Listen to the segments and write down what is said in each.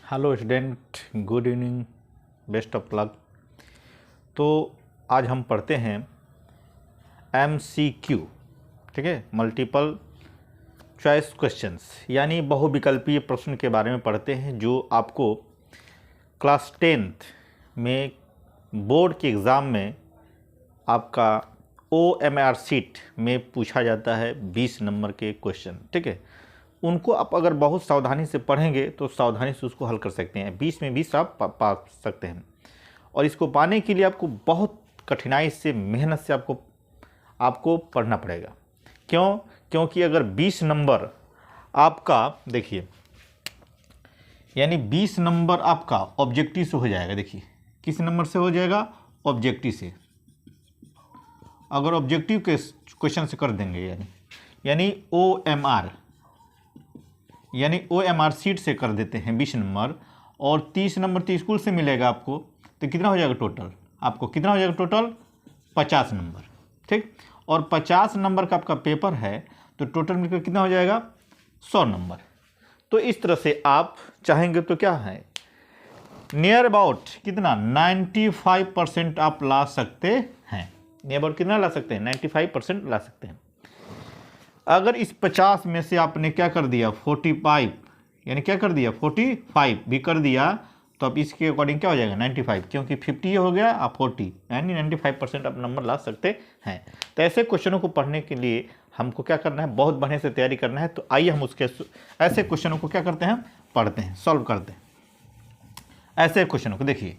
Hello student, good evening, best of luck. तो आज हम पढ़ते हैं MCQ, ठीक है, मल्टीपल चॉइस क्वेश्चंस, यानी बहुविकल्पीय प्रश्न के बारे में पढ़ते हैं जो आपको क्लास 10th में बोर्ड के एग्ज़ाम में आपका OMR शीट में पूछा जाता है 20 नंबर के क्वेश्चन, ठीक है। उनको आप अगर बहुत सावधानी से पढ़ेंगे तो सावधानी से उसको हल कर सकते हैं, 20 में 20 आप पा सकते हैं। और इसको पाने के लिए आपको बहुत कठिनाई से, मेहनत से आपको पढ़ना पड़ेगा। क्यों? क्योंकि अगर 20 नंबर आपका, देखिए, यानी 20 नंबर आपका ऑब्जेक्टिव से हो जाएगा। देखिए किस नंबर से हो जाएगा? ऑब्जेक्टिव से। अगर ऑब्जेक्टिव के क्वेश्चन से कर देंगे यानी OMR शीट से कर देते हैं 20 नंबर, और 30 नंबर तो स्कूल से मिलेगा आपको, तो कितना हो जाएगा टोटल? आपको कितना हो जाएगा टोटल? 50 नंबर, ठीक। और 50 नंबर का आपका पेपर है तो टोटल मिलकर कितना हो जाएगा? 100 नंबर। तो इस तरह से आप चाहेंगे तो क्या है, नियर अबाउट कितना 95% आप ला सकते हैं। नियर अबाउट कितना ला सकते हैं? 95% ला सकते हैं। अगर इस 50 में से आपने क्या कर दिया, 45, यानी क्या कर दिया, 45 भी कर दिया, तो अब इसके अकॉर्डिंग क्या हो जाएगा? 95, क्योंकि 50 ये हो गया, आप 40, यानी 95% आप नंबर ला सकते हैं। तो ऐसे क्वेश्चनों को पढ़ने के लिए हमको क्या करना है? बहुत बढ़िया से तैयारी करना है। तो आइए हम उसके ऐसे क्वेश्चनों को क्या करते हैं? पढ़ते हैं, सॉल्व करते हैं। ऐसे क्वेश्चनों को देखिए,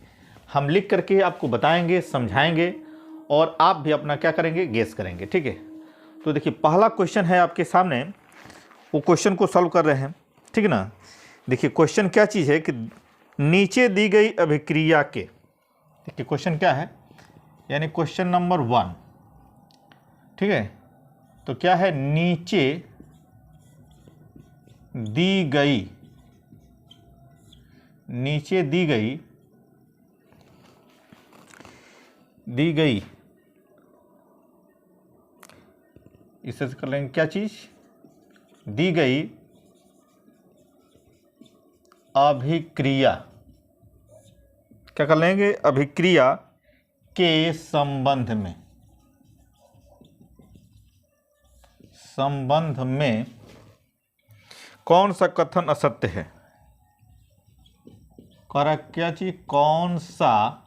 हम लिख करके आपको बताएंगे, समझाएंगे, और आप भी अपना क्या करेंगे? गेस करेंगे, ठीक है। तो देखिए पहला क्वेश्चन है आपके सामने, वो क्वेश्चन को सॉल्व कर रहे हैं, ठीक है ना। देखिए क्वेश्चन क्या चीज़ है कि नीचे दी गई अभिक्रिया के, देखिए क्वेश्चन क्या है, यानी क्वेश्चन नंबर 1, ठीक है। तो क्या है? नीचे दी गई इससे कर लेंगे क्या चीज? दी गई अभिक्रिया, क्या कर लेंगे? अभिक्रिया के संबंध में कौन सा कथन असत्य है? करा क्या चीज? कौन सा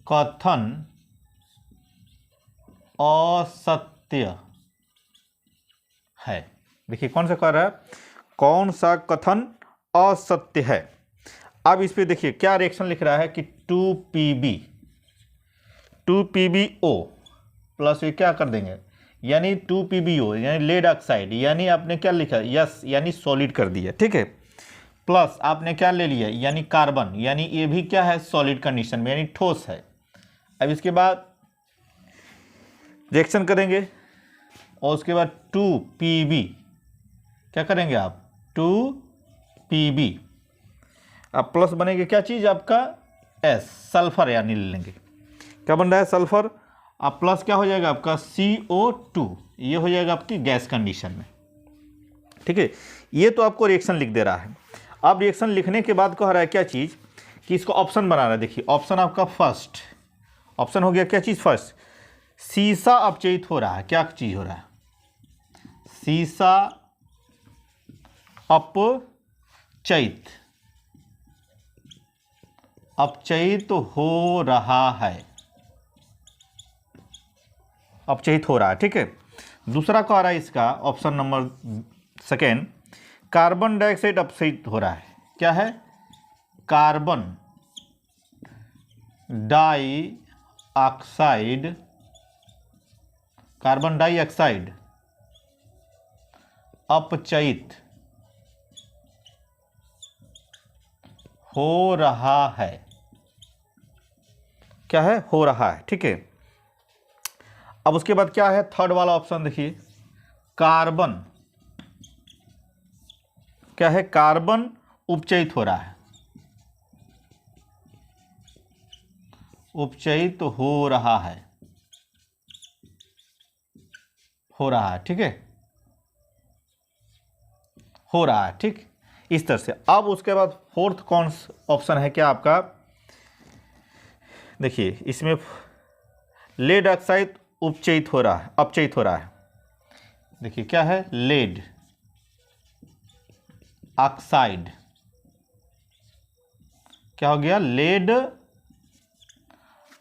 कथन असत्य है? देखिए कौन सा कह रहा है? कौन सा कथन असत्य है। अब इस पे देखिए क्या रिएक्शन लिख रहा है कि 2PbO प्लस ये क्या कर देंगे, यानी 2PbO यानी लेड ऑक्साइड, यानी आपने क्या लिखा? यस, यानी सॉलिड कर दिया, ठीक है। प्लस आपने क्या ले लिया? यानी कार्बन, यानी ये भी क्या है? सॉलिड कंडीशन में, यानी ठोस है। अब इसके बाद रिएक्शन करेंगे, और उसके बाद 2Pb क्या करेंगे आप? 2Pb। अब प्लस बनेगा क्या चीज आपका? S, सल्फर, यानी ले लेंगे, क्या बन रहा है? सल्फर। अब प्लस क्या हो जाएगा आपका? CO2, ये हो जाएगा आपकी गैस कंडीशन में, ठीक है। ये तो आपको रिएक्शन लिख दे रहा है। अब रिएक्शन लिखने के बाद कह रहा है क्या चीज कि इसको ऑप्शन बना रहा है। देखिए ऑप्शन आपका फर्स्ट, ऑप्शन हो गया क्या चीज? फर्स्ट, सीसा अपचयित हो रहा है। क्या चीज हो रहा है? सीसा अपचयित हो रहा है, अपचयित हो रहा है, ठीक है। दूसरा कह रहा है इसका option number second, carbon dioxide अपचयित हो रहा है। क्या है? कार्बन डाइऑक्साइड अपचयित हो रहा है। क्या है? हो रहा है, ठीक है। अब उसके बाद क्या है? थर्ड वाला ऑप्शन देखिए, कार्बन, क्या है? कार्बन उपचयित हो रहा है, उपचयित हो रहा है, ठीक है, हो रहा है, ठीक। इस तरह से। अब उसके बाद फोर्थ कौन ऑप्शन है क्या आपका, देखिए इसमें लेड ऑक्साइड अपचयित हो रहा है। देखिए क्या है, लेड ऑक्साइड, क्या हो गया, लेड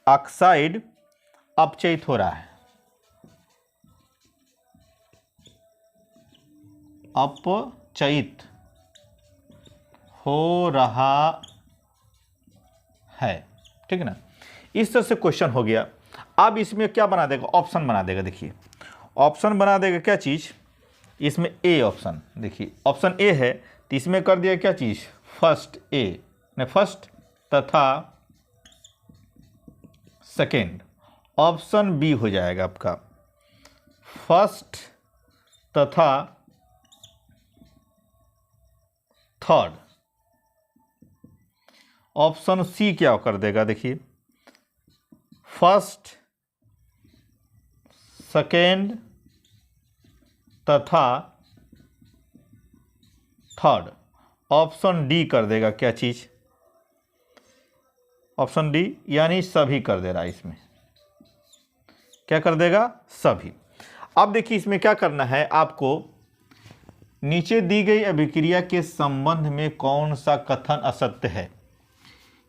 ऑक्साइड अपचयित हो रहा है, अपचयित हो रहा है, ठीक है ना। इस तरह से क्वेश्चन हो गया। अब इसमें क्या बना देगा, ऑप्शन बना देगा। देखिए ऑप्शन बना देगा क्या चीज़, इसमें ए ऑप्शन, देखिए ऑप्शन ए है तो इसमें कर दिया क्या चीज़, फर्स्ट ए ने फर्स्ट तथा सेकेंड। ऑप्शन बी हो जाएगा आपका फर्स्ट तथा थर्ड। ऑप्शन सी क्या कर देगा, देखिए फर्स्ट सेकेंड तथा थर्ड। ऑप्शन डी कर देगा क्या चीज़, ऑप्शन डी यानी सभी कर दे रहा है, इसमें क्या कर देगा, सभी। अब देखिए इसमें क्या करना है आपको, नीचे दी गई अभिक्रिया के संबंध में कौन सा कथन असत्य है,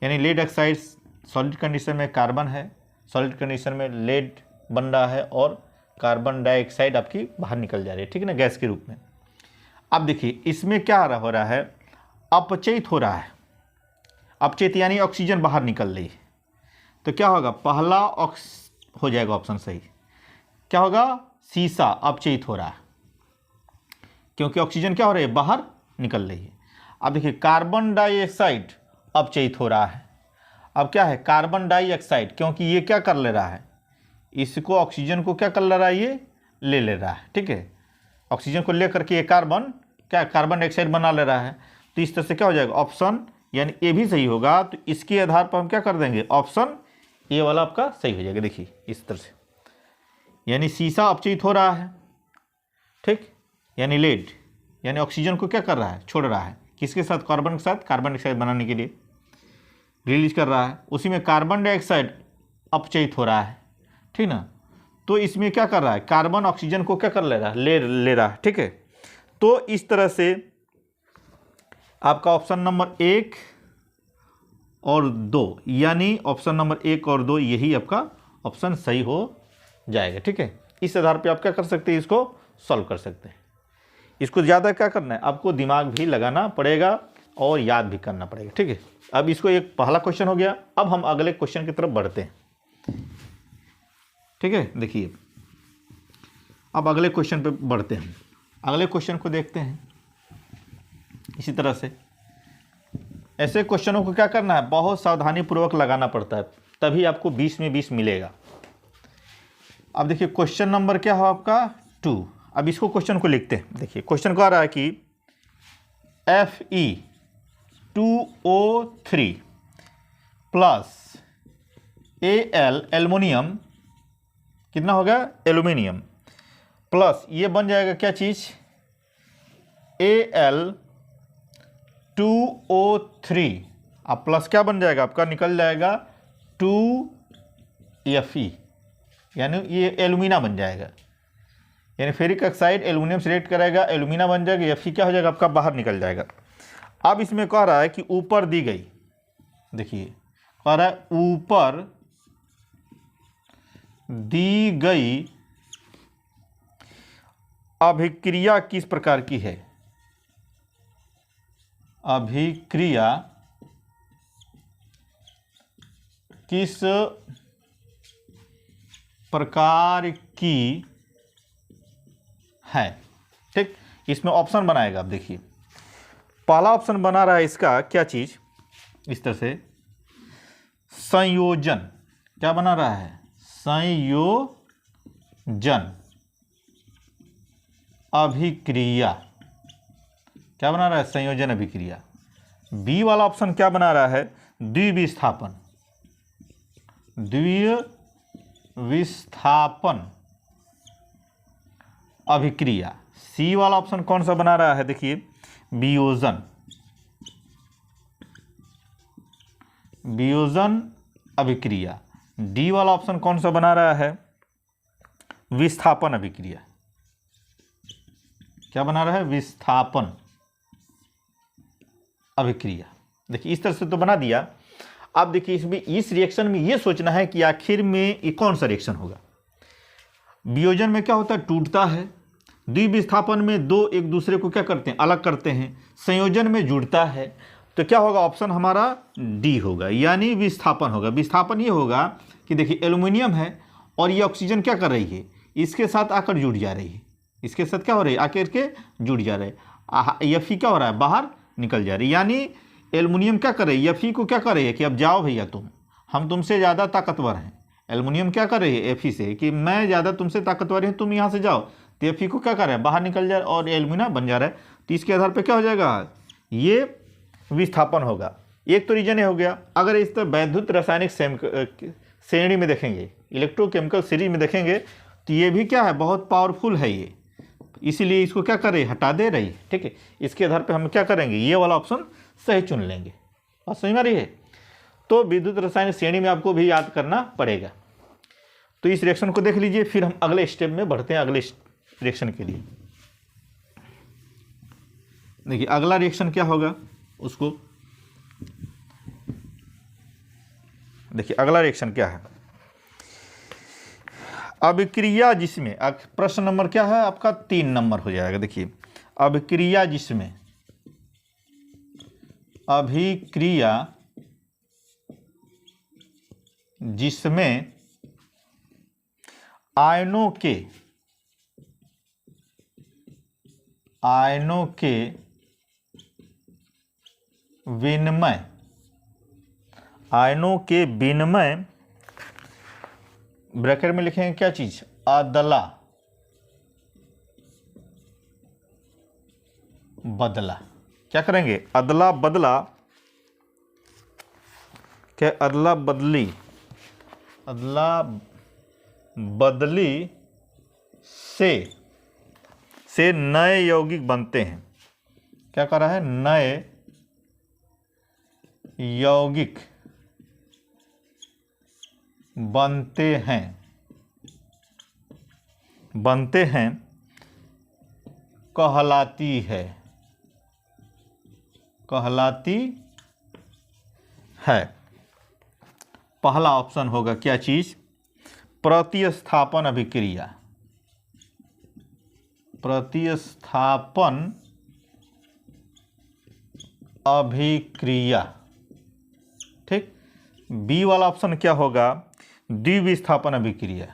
यानी लेड ऑक्साइड सॉलिड कंडीशन में कार्बन है, सॉलिड कंडीशन में लेड बन रहा है और कार्बन डाइऑक्साइड आपकी बाहर निकल जा रही है, ठीक है ना, गैस के रूप में। अब देखिए इसमें क्या हो रहा है, अपचयित हो रहा है। अपचयित यानी ऑक्सीजन बाहर निकल रही है, तो क्या होगा, पहला हो जाएगा ऑप्शन सही। क्या होगा, सीसा अपचयित हो रहा है, क्योंकि ऑक्सीजन क्या हो रही है, बाहर निकल रही है। अब देखिए कार्बन डाइऑक्साइड अपचयित हो रहा है। अब क्या है, कार्बन डाइऑक्साइड, क्योंकि ये क्या कर ले रहा है, इसको ऑक्सीजन को क्या कर ले रहा है, ये ले रहा है, ठीक है। ऑक्सीजन को लेकर के ये कार्बन क्या, कार्बन डाइऑक्साइड बना ले रहा है। तो इस तरह से क्या हो जाएगा, ऑप्शन यानी ए भी सही होगा। तो इसके आधार पर हम क्या कर देंगे, ऑप्शन ए वाला आपका सही हो जाएगा। देखिए इस तरह से, यानी सीसा अपचयित हो रहा है, ठीक, यानी लेड यानी ऑक्सीजन को क्या कर रहा है, छोड़ रहा है, किसके साथ, कार्बन के साथ, कार्बन डाइऑक्साइड बनाने के लिए रिलीज कर रहा है। उसी में कार्बन डाइऑक्साइड अपचयित हो रहा है, ठीक ना। तो इसमें क्या कर रहा है, कार्बन ऑक्सीजन को क्या कर ले रहा है, ले रहा है, ठीक है। तो इस तरह से आपका ऑप्शन नंबर 1 और 2 यानी ऑप्शन नंबर 1 और 2 यही आपका ऑप्शन सही हो जाएगा, ठीक है। इस आधार पे आप क्या कर सकते हैं, इसको सॉल्व कर सकते हैं। इसको ज़्यादा क्या करना है, आपको दिमाग भी लगाना पड़ेगा और याद भी करना पड़ेगा, ठीक है। अब इसको एक पहला क्वेश्चन हो गया। अब हम अगले क्वेश्चन की तरफ बढ़ते हैं, ठीक है। देखिए अब अगले क्वेश्चन पे बढ़ते हैं, अगले क्वेश्चन को देखते हैं। इसी तरह से ऐसे क्वेश्चनों को क्या करना है, बहुत सावधानी पूर्वक लगाना पड़ता है, तभी आपको 20 में 20 मिलेगा। अब देखिए क्वेश्चन नंबर क्या हो आपका 2। अब इसको क्वेश्चन को लिखते हैं। देखिए क्वेश्चन को आ रहा है कि Fe2O3 प्लस Al एल्युमिनियम, कितना होगा, एल्युमिनियम, प्लस ये बन जाएगा क्या चीज़, Al2O3, अब प्लस क्या बन जाएगा आपका, निकल जाएगा 2Fe, यानी ये एल्यूमिना बन जाएगा, यानी फेरिक ऑक्साइड एल्युमिनियम से रिएक्ट करेगा, एल्यूमिना बन जाएगा, Fe क्या हो जाएगा आपका, बाहर निकल जाएगा। अब इसमें कह रहा है कि ऊपर दी गई, देखिए कह रहा है ऊपर दी गई अभिक्रिया किस प्रकार की है, अभिक्रिया किस प्रकार की है, ठीक। इसमें ऑप्शन बनाएगा। आप देखिए पहला ऑप्शन बना रहा है इसका क्या चीज, इस तरह से संयोजन, क्या बना रहा है, संयोजन अभिक्रिया, क्या बना रहा है, संयोजन अभिक्रिया। बी वाला ऑप्शन क्या बना रहा है, द्विविस्थापन, द्विविस्थापन अभिक्रिया। सी वाला ऑप्शन कौन सा बना रहा है, देखिए वियोजन, वियोजन अभिक्रिया। डी वाला ऑप्शन कौन सा बना रहा है? विस्थापन अभिक्रिया। क्या बना रहा है? विस्थापन अभिक्रिया। देखिए इस तरह से तो बना दिया। अब देखिए इसमें इस रिएक्शन में ये सोचना है कि आखिर में ये कौन सा रिएक्शन होगा। वियोजन में क्या होता है? टूटता है। द्विविस्थापन में दो एक दूसरे को क्या करते हैं? अलग करते हैं। संयोजन में जुड़ता है। तो क्या होगा? ऑप्शन हमारा डी होगा, यानी विस्थापन होगा। विस्थापन ये होगा कि देखिए एल्युमिनियम है और ये ऑक्सीजन क्या कर रही है? इसके साथ आकर जुड़ जा रही है। इसके साथ क्या हो रही है? आकर के जुड़ जा रहे हैं। Fe क्या हो रहा है? बाहर निकल जा रही है। यानी एल्युमिनियम क्या कर रही है? Fe को क्या कर रही है कि अब जाओ भैया तुम, हम तुमसे ज़्यादा ताकतवर हैं। एल्युमिनियम क्या कर रही है Fe से कि मैं ज़्यादा तुमसे ताकतवर हूँ, तुम यहाँ से जाओ। तो Fe को क्या कर रहा है? बाहर निकल जा रहा है और एल्युमिना बन जा रहा है। तो इसके आधार पर क्या हो जाएगा? ये विस्थापन होगा। एक तो रीजन ये हो गया। अगर इस तरह वैद्युत रासायनिक श्रेणी में देखेंगे, इलेक्ट्रोकेमिकल सीरीज में देखेंगे, तो ये भी क्या है? बहुत पावरफुल है ये, इसीलिए इसको क्या कर रही है? हटा दे रही है। ठीक है, इसके आधार पे हम क्या करेंगे? ये वाला ऑप्शन सही चुन लेंगे। बात समझ में आ रही है? तो विद्युत रासायनिक श्रेणी में आपको भी याद करना पड़ेगा। तो इस रिएक्शन को देख लीजिए, फिर हम अगले स्टेप में बढ़ते हैं, अगले रिएक्शन के लिए। देखिए अगला रिएक्शन क्या होगा उसको देखिए। अगला रिएक्शन क्या है? अभिक्रिया जिसमें, प्रश्न नंबर क्या है आपका? 3 नंबर हो जाएगा। देखिए अभिक्रिया जिसमें, अभिक्रिया जिसमें आयनों के विनिमय, ब्रैकेट में लिखेंगे क्या चीज? अदला बदला। क्या करेंगे? अदला बदला। क्या? अदला बदली से नए यौगिक बनते हैं। क्या कर रहा है? नए यौगिक बनते हैं कहलाती है। पहला ऑप्शन होगा क्या चीज? प्रतिस्थापन अभिक्रिया। प्रतिस्थापन अभिक्रिया। ठीक। बी वाला ऑप्शन क्या होगा? द्विविस्थापन अभिक्रिया।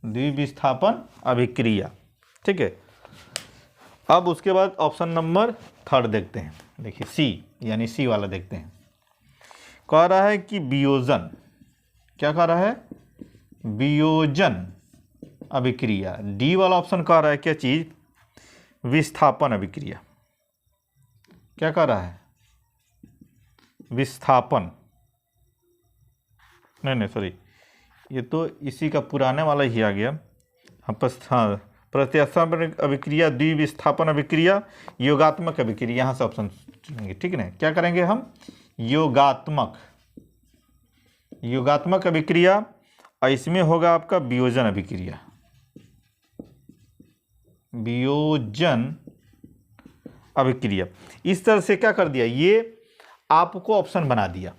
द्विविस्थापन अभिक्रिया। ठीक है। अब उसके बाद ऑप्शन नंबर 3 देखते हैं। देखिए सी, यानी सी वाला देखते हैं। कह रहा है कि वियोजन। क्या कह रहा है? वियोजन अभिक्रिया। डी वाला ऑप्शन कह रहा है क्या चीज? विस्थापन अभिक्रिया। क्या कह रहा है? विस्थापन। नहीं सॉरी, ये तो इसी का पुराने वाला ही आ गया। हाँ, प्रतिस्थापन अभिक्रिया, द्विविस्थापन अभिक्रिया, योगात्मक अभिक्रिया। यहाँ से ऑप्शन चुनेंगे। ठीक है ना? क्या करेंगे हम? योगात्मक अभिक्रिया। और इसमें होगा आपका वियोजन अभिक्रिया। वियोजन अभिक्रिया। इस तरह से क्या कर दिया? ये आपको ऑप्शन बना दिया।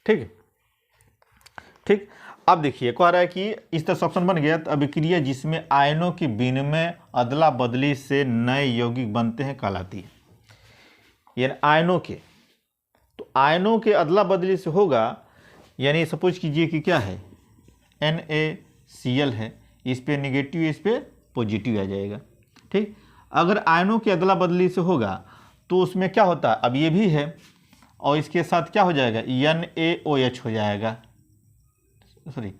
ठीक है। ठीक। अब देखिए कह रहा है कि इस तरह से ऑप्शन बन गया। तो अभिक्रिया जिसमें आयनों की विनिमय अदला बदली से नए यौगिक बनते हैं कहलाती है। यानी आयनों के, तो आयनों के अदला बदली से होगा। यानी सपोज कीजिए कि क्या है? NaCl है, इस पे निगेटिव, इस पे पॉजिटिव आ जाएगा। ठीक। अगर आयनों की अदला बदली से होगा तो उसमें क्या होता है? अब ये भी है और इसके साथ क्या हो जाएगा? NaOH हो जाएगा। सॉरी,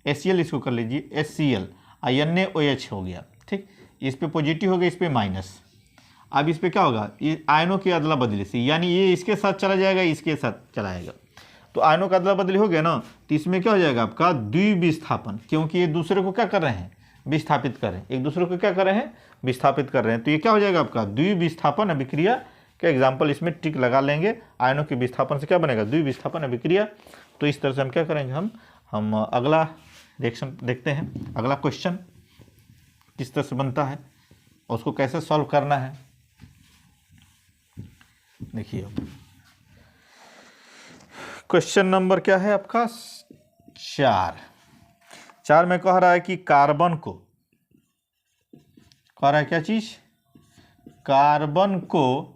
HCl इसको कर लीजिए, HCl, NaOH हो गया। ठीक। इस पे पॉजिटिव हो गया, इस पे माइनस। अब इस पे क्या होगा? ये आयनों की अदला बदली से, यानी ये इसके साथ चला जाएगा, इसके साथ चला जाएगा। तो आयनों का अदला बदली हो गया ना, तो इसमें क्या हो जाएगा आपका? द्विविस्थापन, क्योंकि ये दूसरे को क्या कर रहे हैं? विस्थापित कर रहे हैं, एक दूसरे को क्या कर रहे हैं, विस्थापित कर रहे हैं। तो ये क्या हो जाएगा आपका द्विविस्थापन अभिक्रिया का एग्जाम्पल, इसमें टिक लगा लेंगे। आयनों के विस्थापन से क्या बनेगा, द्विविस्थापन अभिक्रिया। तो इस तरह से हम क्या करेंगे, हम अगला रिएक्शन देखते हैं, अगला क्वेश्चन किस तरह से बनता है और उसको कैसे सॉल्व करना है। देखिए क्वेश्चन नंबर क्या है आपका 4 में कह रहा है कि कार्बन को, कह रहा है क्या चीज, कार्बन को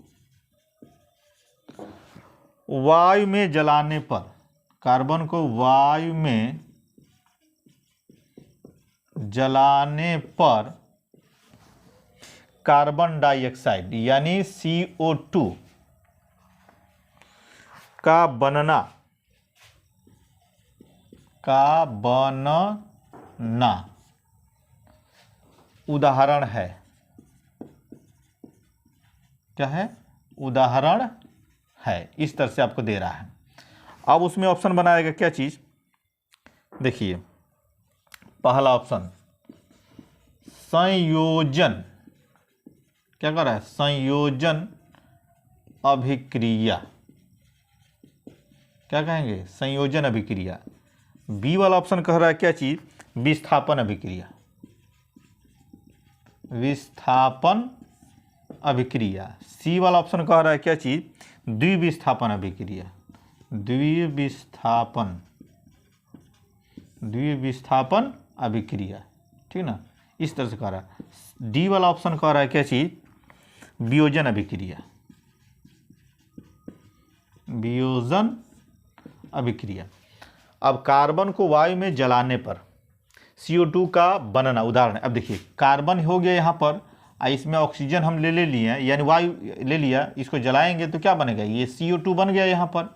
वायु में जलाने पर, कार्बन को वायु में जलाने पर कार्बन डाइऑक्साइड यानी CO2 का बनना उदाहरण है। क्या है, उदाहरण है। इस तरह से आपको दे रहा है। अब उसमें ऑप्शन बनाएगा क्या चीज, देखिए पहला ऑप्शन संयोजन, क्या कर रहा है, संयोजन अभिक्रिया, क्या कहेंगे, संयोजन अभिक्रिया। बी वाला ऑप्शन कह रहा है क्या चीज, विस्थापन अभिक्रिया, विस्थापन अभिक्रिया। सी वाला ऑप्शन कह रहा है क्या चीज, द्विविस्थापन अभिक्रिया, द्विविस्थापन अभिक्रिया, ठीक ना, इस तरह से कह रहा है। डी वाला ऑप्शन कह रहा है क्या चीज, वियोजन अभिक्रिया, वियोजन अभिक्रिया। अब कार्बन को वायु में जलाने पर CO2 का बनना उदाहरण है। अब देखिए कार्बन हो गया यहाँ पर, इसमें ऑक्सीजन हम ले लिए हैं, यानी वायु ले लिया, इसको जलाएंगे तो क्या बनेगा, ये CO2 बन गया यहाँ पर,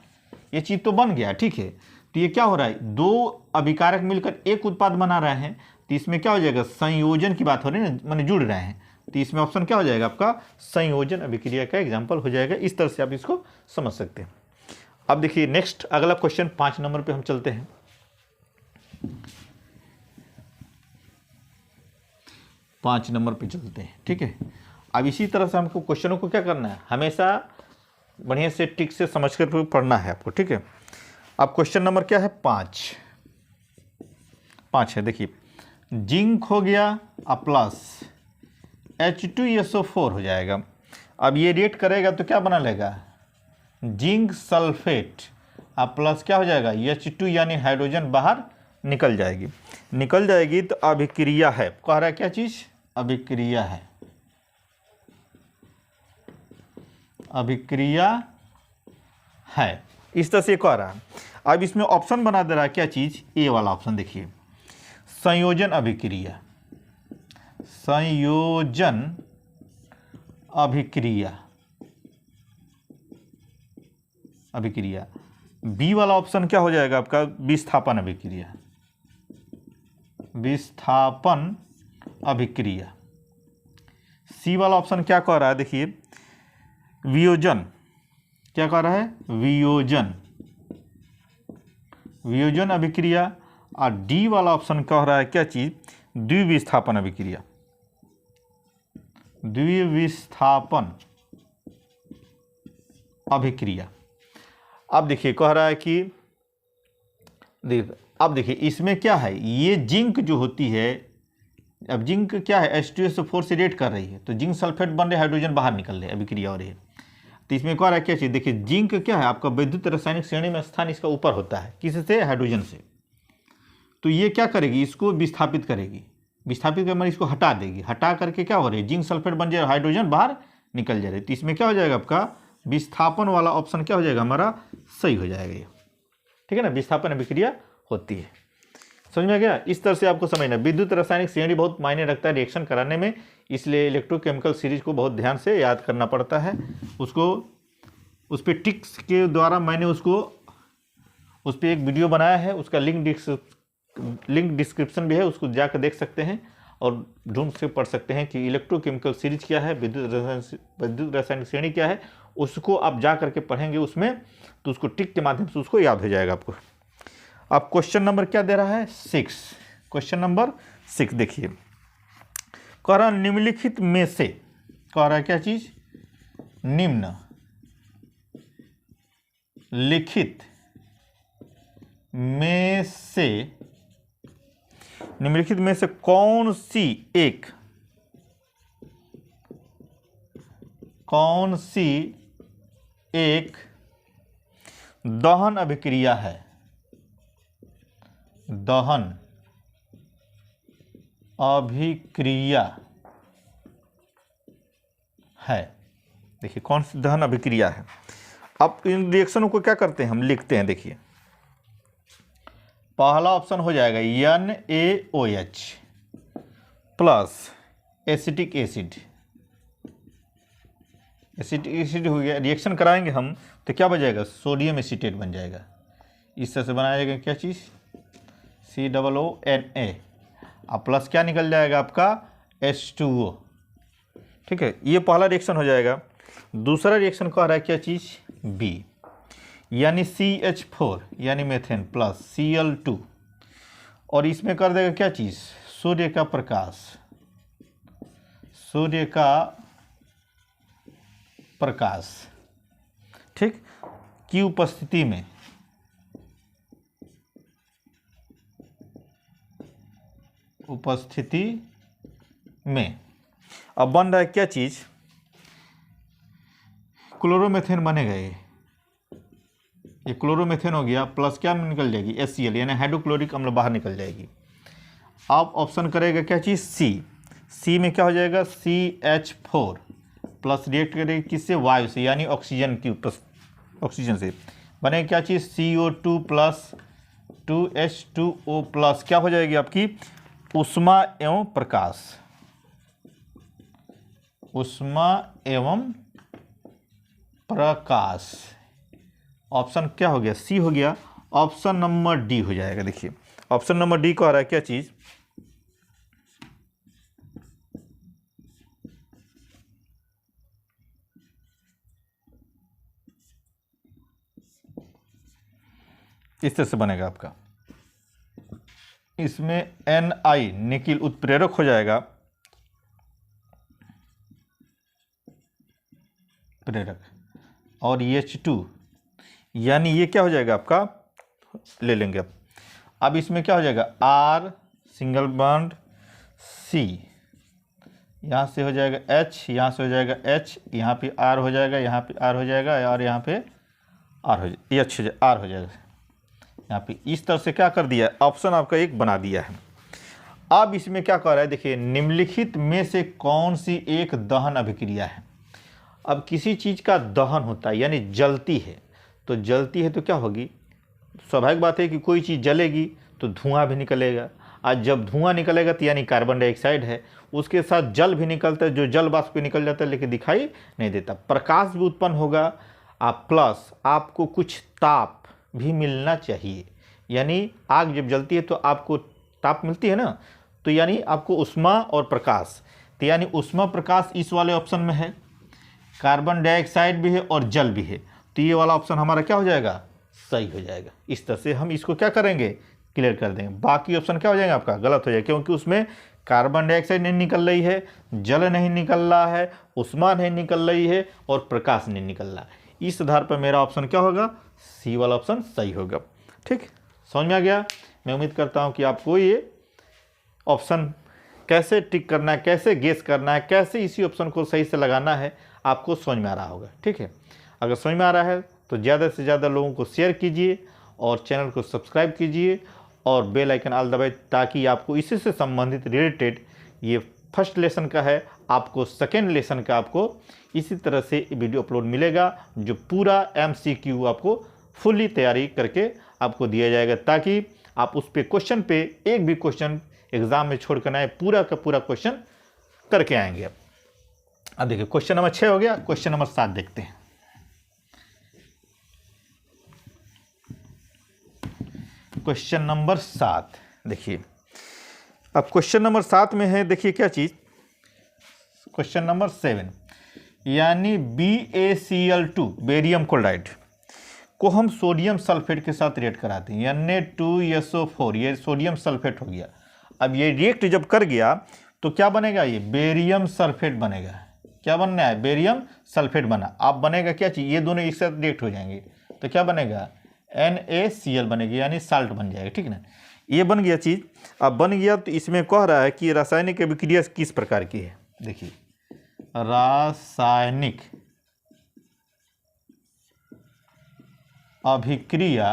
ये चीज़ तो बन गया, ठीक है। तो ये क्या हो रहा है, दो अभिकारक मिलकर एक उत्पाद बना रहे हैं, तो इसमें क्या हो जाएगा, संयोजन की बात हो रही है ना, माने जुड़ रहे हैं। तो इसमें ऑप्शन क्या हो जाएगा आपका, संयोजन अभिक्रिया का एग्जाम्पल हो जाएगा। इस तरह से आप इसको समझ सकते हैं। अब देखिए नेक्स्ट अगला क्वेश्चन 5 नंबर पे हम चलते हैं। 5 नंबर पे चलते हैं, ठीक है। अब इसी तरह से हमको क्वेश्चनों को क्या करना है, हमेशा बढ़िया से टिक से समझ कर पढ़ना है आपको, ठीक है। अब क्वेश्चन नंबर क्या है, 5 है। देखिए जिंक हो गया और प्लस H2SO4 हो जाएगा। अब ये रिएक्ट करेगा तो क्या बना लेगा, जिंक सल्फेट अब प्लस क्या हो जाएगा, H2 यानी हाइड्रोजन बाहर निकल जाएगी। तो अभिक्रिया है, कह रहा है क्या चीज, अभिक्रिया है, अभिक्रिया है, इस तरह से कह रहा है। अब इसमें ऑप्शन बना दे रहा है क्या चीज, ए वाला ऑप्शन देखिए, संयोजन अभिक्रिया, संयोजन अभिक्रिया। बी वाला ऑप्शन क्या हो जाएगा आपका, विस्थापन अभिक्रिया, विस्थापन अभिक्रिया। सी वाला ऑप्शन क्या कह रहा है, देखिए वियोजन, क्या कह रहा है, वियोजन अभिक्रिया। और डी वाला ऑप्शन कह रहा है क्या चीज, द्विविस्थापन अभिक्रिया, द्विविस्थापन अभिक्रिया। अब देखिए कह रहा है कि अब देखिए इसमें क्या है, ये जिंक जो होती है, अब जिंक क्या है, H2SO4 से रिएक्ट कर रही है, तो जिंक सल्फेट बन रहे, हाइड्रोजन बाहर निकल रहे, अभिक्रिया हो रही है। तो इसमें कह रहा है क्या चीज़, देखिए जिंक क्या है आपका विद्युत रासायनिक श्रेणी में स्थान इसका ऊपर होता है, किससे, हाइड्रोजन से। तो ये क्या करेगी, इसको विस्थापित करेगी, विस्थापित कर इसको हटा देगी, हटा करके क्या हो रही है, जिंक सल्फेट बन जाए, हाइड्रोजन बाहर निकल जा रही है। तो इसमें क्या हो जाएगा आपका, विस्थापन वाला ऑप्शन क्या हो जाएगा हमारा, सही हो जाएगा ये, ठीक है ना, विस्थापन अभिक्रिया होती है। समझ में आ गया। इस तरह से आपको समझना, विद्युत रासायनिक श्रेणी बहुत मायने रखता है रिएक्शन कराने में, इसलिए इलेक्ट्रोकेमिकल सीरीज को बहुत ध्यान से याद करना पड़ता है। उसको उस पर टिक्स के द्वारा मैंने उसको उस पर एक वीडियो बनाया है, उसका लिंक डिस्क्रिप्शन भी है, उसको जाकर देख सकते हैं और ढूंढ से पढ़ सकते हैं कि इलेक्ट्रोकेमिकल सीरीज क्या है, विद्युत रासायनिक श्रेणी क्या है, उसको आप जा करके पढ़ेंगे उसमें, तो उसको टिक के माध्यम से उसको याद हो जाएगा आपको। अब क्वेश्चन नंबर क्या दे रहा है, 6, क्वेश्चन नंबर 6 देखिए, कह रहा निम्नलिखित में से, कह रहा है क्या चीज, निम्न लिखित में से, निम्नलिखित में से कौन सी एक दहन अभिक्रिया है, दहन अभिक्रिया है। देखिए कौन सी दहन अभिक्रिया है। अब इन रिएक्शनों को क्या करते हैं, हम लिखते हैं। देखिए पहला ऑप्शन हो जाएगा NaOH plus acetic acid, acetic acid हो गया। रिएक्शन कराएंगे हम तो क्या बन जाएगा, सोडियम एसीटेट बन जाएगा। इस तरह से बनाया जाएगा क्या चीज़, COONA, अब प्लस क्या निकल जाएगा आपका H2O। ठीक है, ये पहला रिएक्शन हो जाएगा। दूसरा रिएक्शन कह रहा है क्या चीज़, B, यानी CH4 यानी मेथेन प्लस Cl2, और इसमें कर देगा क्या चीज़, सूर्य का प्रकाश, सूर्य का प्रकाश, ठीक, की उपस्थिति में अब बन रहा है क्या चीज, क्लोरोमेथेन बनेगा। ये क्लोरोमेथेन हो गया, प्लस क्या निकल जाएगी HCl यानी हाइड्रोक्लोरिक अम्ल बाहर निकल जाएगी। अब ऑप्शन करेगा क्या चीज, C में क्या हो जाएगा CH4 प्लस रिएक्ट करेगी किससे, वायु से यानी ऑक्सीजन की ऑक्सीजन से, बनेगा क्या चीज CO2 प्लस 2H2O प्लस, क्या हो जाएगी आपकी उष्मा एवं प्रकाश, उष्मा एवं प्रकाश। ऑप्शन क्या हो गया, C हो गया। ऑप्शन नंबर D हो जाएगा। देखिए ऑप्शन नंबर D को आ रहा है क्या चीज, इस तरह से बनेगा आपका, इसमें Ni निकिल उत्प्रेरक हो जाएगा, प्रेरक, और H2 यानी ये क्या हो जाएगा आपका, ले लेंगे अब इसमें क्या हो जाएगा R सिंगल बॉन्ड C, यहाँ से हो जाएगा H, यहाँ से हो जाएगा H, यहाँ पे R हो जाएगा, यहाँ पे R हो जाएगा, और यहाँ पे R हो जाएगा, H R हो जाएगा यहाँ पे। इस तरह से क्या कर दिया, ऑप्शन आपका एक बना दिया है। अब इसमें क्या कर रहा है, देखिए निम्नलिखित में से कौन सी एक दहन अभिक्रिया है। अब किसी चीज़ का दहन होता है यानी जलती है, तो जलती है तो क्या होगी, स्वाभाविक बात है कि कोई चीज़ जलेगी तो धुआं भी निकलेगा। आज जब धुआं निकलेगा तो यानी कार्बन डाइऑक्साइड है, उसके साथ जल भी निकलता है, जो जल वाष्प निकल जाता है लेकिन दिखाई नहीं देता। प्रकाश भी उत्पन्न होगा, आप प्लस आपको कुछ ताप भी मिलना चाहिए, यानी आग जब जलती है तो आपको ताप मिलती है ना, तो यानी आपको उष्मा और प्रकाश, तो यानी उष्मा प्रकाश इस वाले ऑप्शन में है, कार्बन डाइऑक्साइड भी है और जल भी है, तो ये वाला ऑप्शन हमारा क्या हो जाएगा, सही हो जाएगा। इस तरह से हम इसको क्या करेंगे, क्लियर कर देंगे। बाकी ऑप्शन क्या हो जाएगा आपका, गलत हो जाएगा, क्योंकि उसमें कार्बन डाइऑक्साइड नहीं निकल रही है, जल नहीं निकल रहा है, उष्मा नहीं निकल रही है और प्रकाश नहीं निकल रहा है। इस आधार पर मेरा ऑप्शन क्या होगा, C वाला ऑप्शन सही होगा। ठीक, समझ में आ गया। मैं उम्मीद करता हूँ कि आपको ये ऑप्शन कैसे टिक करना है, कैसे गेस करना है, कैसे इसी ऑप्शन को सही से लगाना है, आपको समझ में आ रहा होगा। ठीक है, अगर समझ में आ रहा है तो ज़्यादा से ज़्यादा लोगों को शेयर कीजिए और चैनल को सब्सक्राइब कीजिए और बेल आइकन ऑल दबाइए, ताकि आपको इसी से संबंधित रिलेटेड, ये फर्स्ट लेसन का है, आपको सेकेंड लेसन का आपको इसी तरह से वीडियो अपलोड मिलेगा, जो पूरा MCQ आपको फुल्ली तैयारी करके आपको दिया जाएगा, ताकि आप उस पे क्वेश्चन पे एक भी क्वेश्चन एग्जाम में छोड़ कर ना आए, पूरा का पूरा क्वेश्चन करके आएंगे। अब देखिए क्वेश्चन नंबर 6 हो गया, क्वेश्चन नंबर 7 देखते हैं। क्वेश्चन नंबर 7 देखिए, अब क्वेश्चन नंबर 7 में है, देखिए क्या चीज, क्वेश्चन नंबर 7 यानी BaCl2 बेरियम क्लोराइड को हम सोडियम सल्फेट के साथ रिएक्ट कराते हैं, Na2SO4, ये सोडियम सल्फेट हो गया। अब ये रिएक्ट जब कर गया तो क्या बनेगा, ये बेरियम सल्फेट बनेगा। क्या बनना है, बेरियम सल्फेट बना। अब बनेगा क्या चीज़, ये दोनों एक साथ रिएक्ट हो जाएंगे तो क्या बनेगा, NaCl बनेगी, यानी साल्ट बन जाएगा। ठीक ना, ये बन गया चीज़। अब बन गया तो इसमें कह रहा है कि रासायनिक अभिक्रिया किस प्रकार की है। देखिए, रासायनिक अभिक्रिया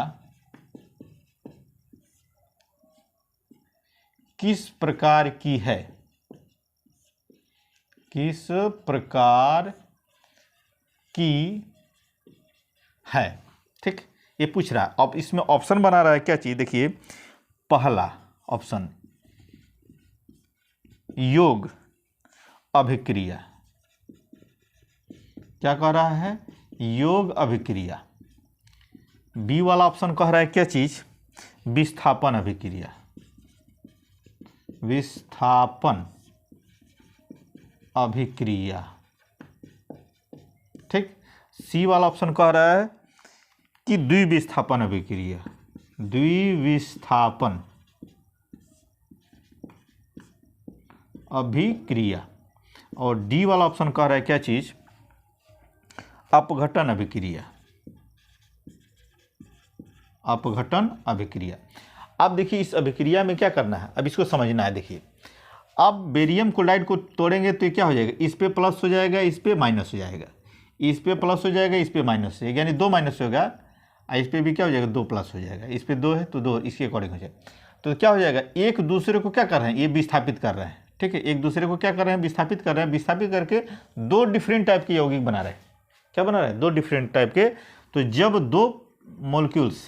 किस प्रकार की है, किस प्रकार की है। ठीक, ये पूछ रहा है। अब इसमें ऑप्शन बना रहा है क्या चीज, देखिए पहला ऑप्शन योग अभिक्रिया, क्या कह रहा है, योग अभिक्रिया। बी वाला ऑप्शन कह रहा है क्या चीज, विस्थापन अभिक्रिया, विस्थापन अभिक्रिया। ठीक, सी वाला ऑप्शन कह रहा है कि द्विविस्थापन अभिक्रिया, द्विविस्थापन अभिक्रिया। और डी वाला ऑप्शन कह रहा है क्या चीज, अपघटन अभिक्रिया, अपघटन अभिक्रिया। अब देखिए इस अभिक्रिया में क्या करना है, अब इसको समझना है। देखिए, अब बेरियम क्लोराइड को तोड़ेंगे तो ये क्या हो जाएगा, इस पे प्लस हो जाएगा, इस पे माइनस हो जाएगा, इस पे प्लस हो जाएगा, इस पे माइनस हो जाएगा, यानी 2 माइनस होगा। इस पे भी क्या हो जाएगा, 2 प्लस हो जाएगा, इस पे 2 है तो 2 इसके अकॉर्डिंग हो जाएगा। तो क्या हो जाएगा, एक दूसरे को क्या कर रहे हैं, ये विस्थापित कर रहे हैं। ठीक है, एक दूसरे को क्या कर रहे हैं, विस्थापित कर रहे हैं। विस्थापित करके 2 डिफरेंट टाइप के यौगिक बना रहे हैं। क्या बना रहे हैं, 2 डिफरेंट टाइप के। तो जब 2 मॉलिक्यूल्स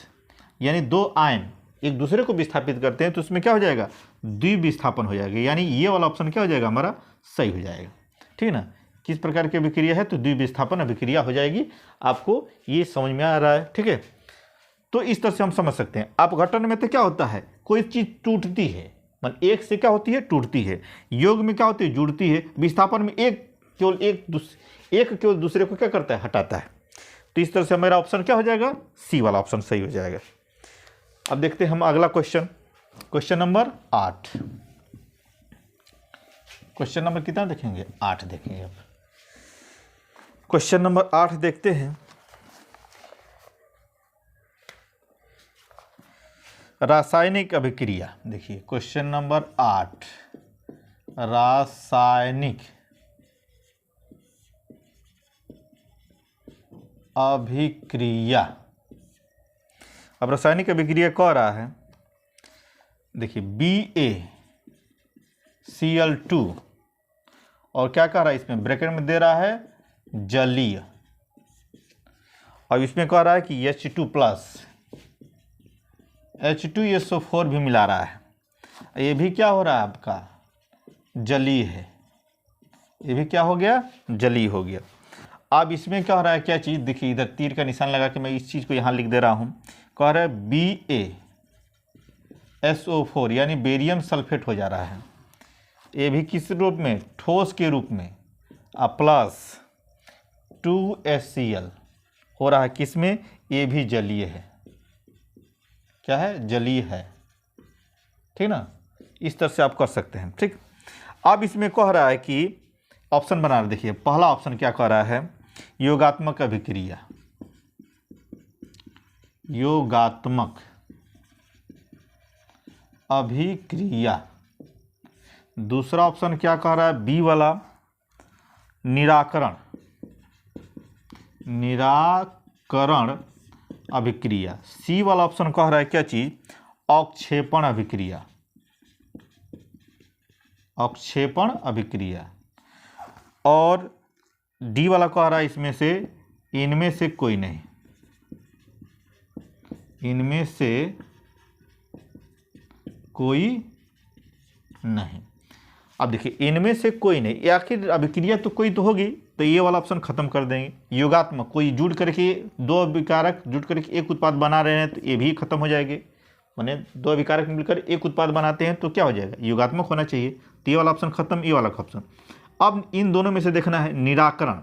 यानी 2 आयन एक दूसरे को विस्थापित करते हैं तो उसमें क्या हो जाएगा, द्विविस्थापन हो जाएगा। यानी ये वाला ऑप्शन क्या हो जाएगा, हमारा सही हो जाएगा। ठीक है ना, किस प्रकार की अभिक्रिया है, तो द्विविस्थापन अभिक्रिया हो जाएगी। आपको ये समझ में आ रहा है। ठीक है, तो इस तरह से हम समझ सकते हैं। अपघटन में तो क्या होता है, कोई चीज़ टूटती है, मतलब एक से क्या होती है, टूटती है। योग में क्या होती है, जुड़ती है। विस्थापन में एक केवल दूसरे को क्या करता है, हटाता है। तो इस तरह से मेरा ऑप्शन क्या हो जाएगा, सी वाला ऑप्शन सही हो जाएगा। अब देखते हैं हम अगला question, question number 8। Question number कितना देखेंगे, 8 देखेंगे। अब क्वेश्चन नंबर 8 देखते हैं। रासायनिक अभिक्रिया, देखिए क्वेश्चन नंबर 8, रासायनिक अभिक्रिया। अब रासायनिक अभिक्रिया कह रहा है, देखिए BaCl2 और क्या कह रहा है, इसमें ब्रैकेट में दे रहा है जलीय। अब इसमें कह रहा है कि H2 प्लस H2SO4 भी मिला रहा है। ये भी क्या हो रहा है, आपका जलीय है। ये भी क्या हो गया, जलीय हो गया। अब इसमें क्या हो रहा है, क्या चीज़, देखिए इधर तीर का निशान लगा के मैं इस चीज़ को यहाँ लिख दे रहा हूँ। कह रहा है BaSO4 यानी बेरियम सल्फेट हो जा रहा है। ये भी किस रूप में, ठोस के रूप में, प्लस 2HCl हो रहा है। किस में, ये भी जलीय है। क्या है, जलीय है। ठीक ना, इस तरह से आप कर सकते हैं। ठीक, अब इसमें कह रहा है कि ऑप्शन बना रहा, देखिए पहला ऑप्शन क्या कह रहा है, योगात्मक अभिक्रिया, योगात्मक अभिक्रिया। दूसरा ऑप्शन क्या कह रहा है, बी वाला निराकरण, निराकरण अभिक्रिया। सी वाला ऑप्शन कह रहा है क्या चीज, अवक्षेपण अभिक्रिया, अवक्षेपण अभिक्रिया। और डी वाला कह रहा है इसमें से, इनमें से कोई नहीं, इनमें से कोई नहीं। अब देखिए इनमें से कोई नहीं, आखिर अभिक्रिया तो कोई तो होगी, तो ये वाला ऑप्शन खत्म कर देंगे। योगात्मक, कोई जुड़ करके 2 अभिकारक जुड़ करके एक उत्पाद बना रहे हैं तो ये भी खत्म हो जाएंगे। माने 2 अभिकारक मिलकर एक उत्पाद बनाते हैं तो क्या हो जाएगा, योगात्मक होना चाहिए। तो ये वाला ऑप्शन खत्म, ये वाला ऑप्शन। अब इन दोनों में से देखना है, निराकरण,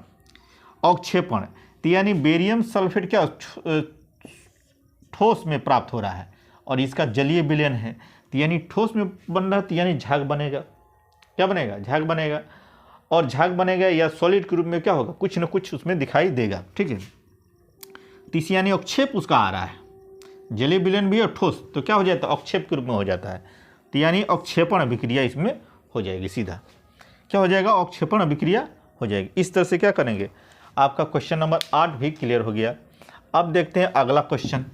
अवक्षेपण। तो यानी बेरियम सल्फेट क्या ठोस में प्राप्त हो रहा है और इसका जलीय विलयन है, तो यानी ठोस में बन रहा है, तो यानी झाग बनेगा। क्या बनेगा, झाग बनेगा। और झाग बनेगा या सॉलिड के रूप में क्या होगा, कुछ न कुछ उसमें दिखाई देगा। ठीक है, तीस यानी अवक्षेप उसका आ रहा है, जलीय विलयन भी और ठोस, तो क्या हो जाता है, अवक्षेप के रूप में हो जाता है। तो यानी अवक्षेपण अभिक्रिया इसमें हो जाएगी, सीधा क्या हो जाएगा, अवक्षेपण अभिक्रिया हो जाएगी। इस तरह से क्या करेंगे, आपका क्वेश्चन नंबर 8 भी क्लियर हो गया। अब देखते हैं अगला क्वेश्चन।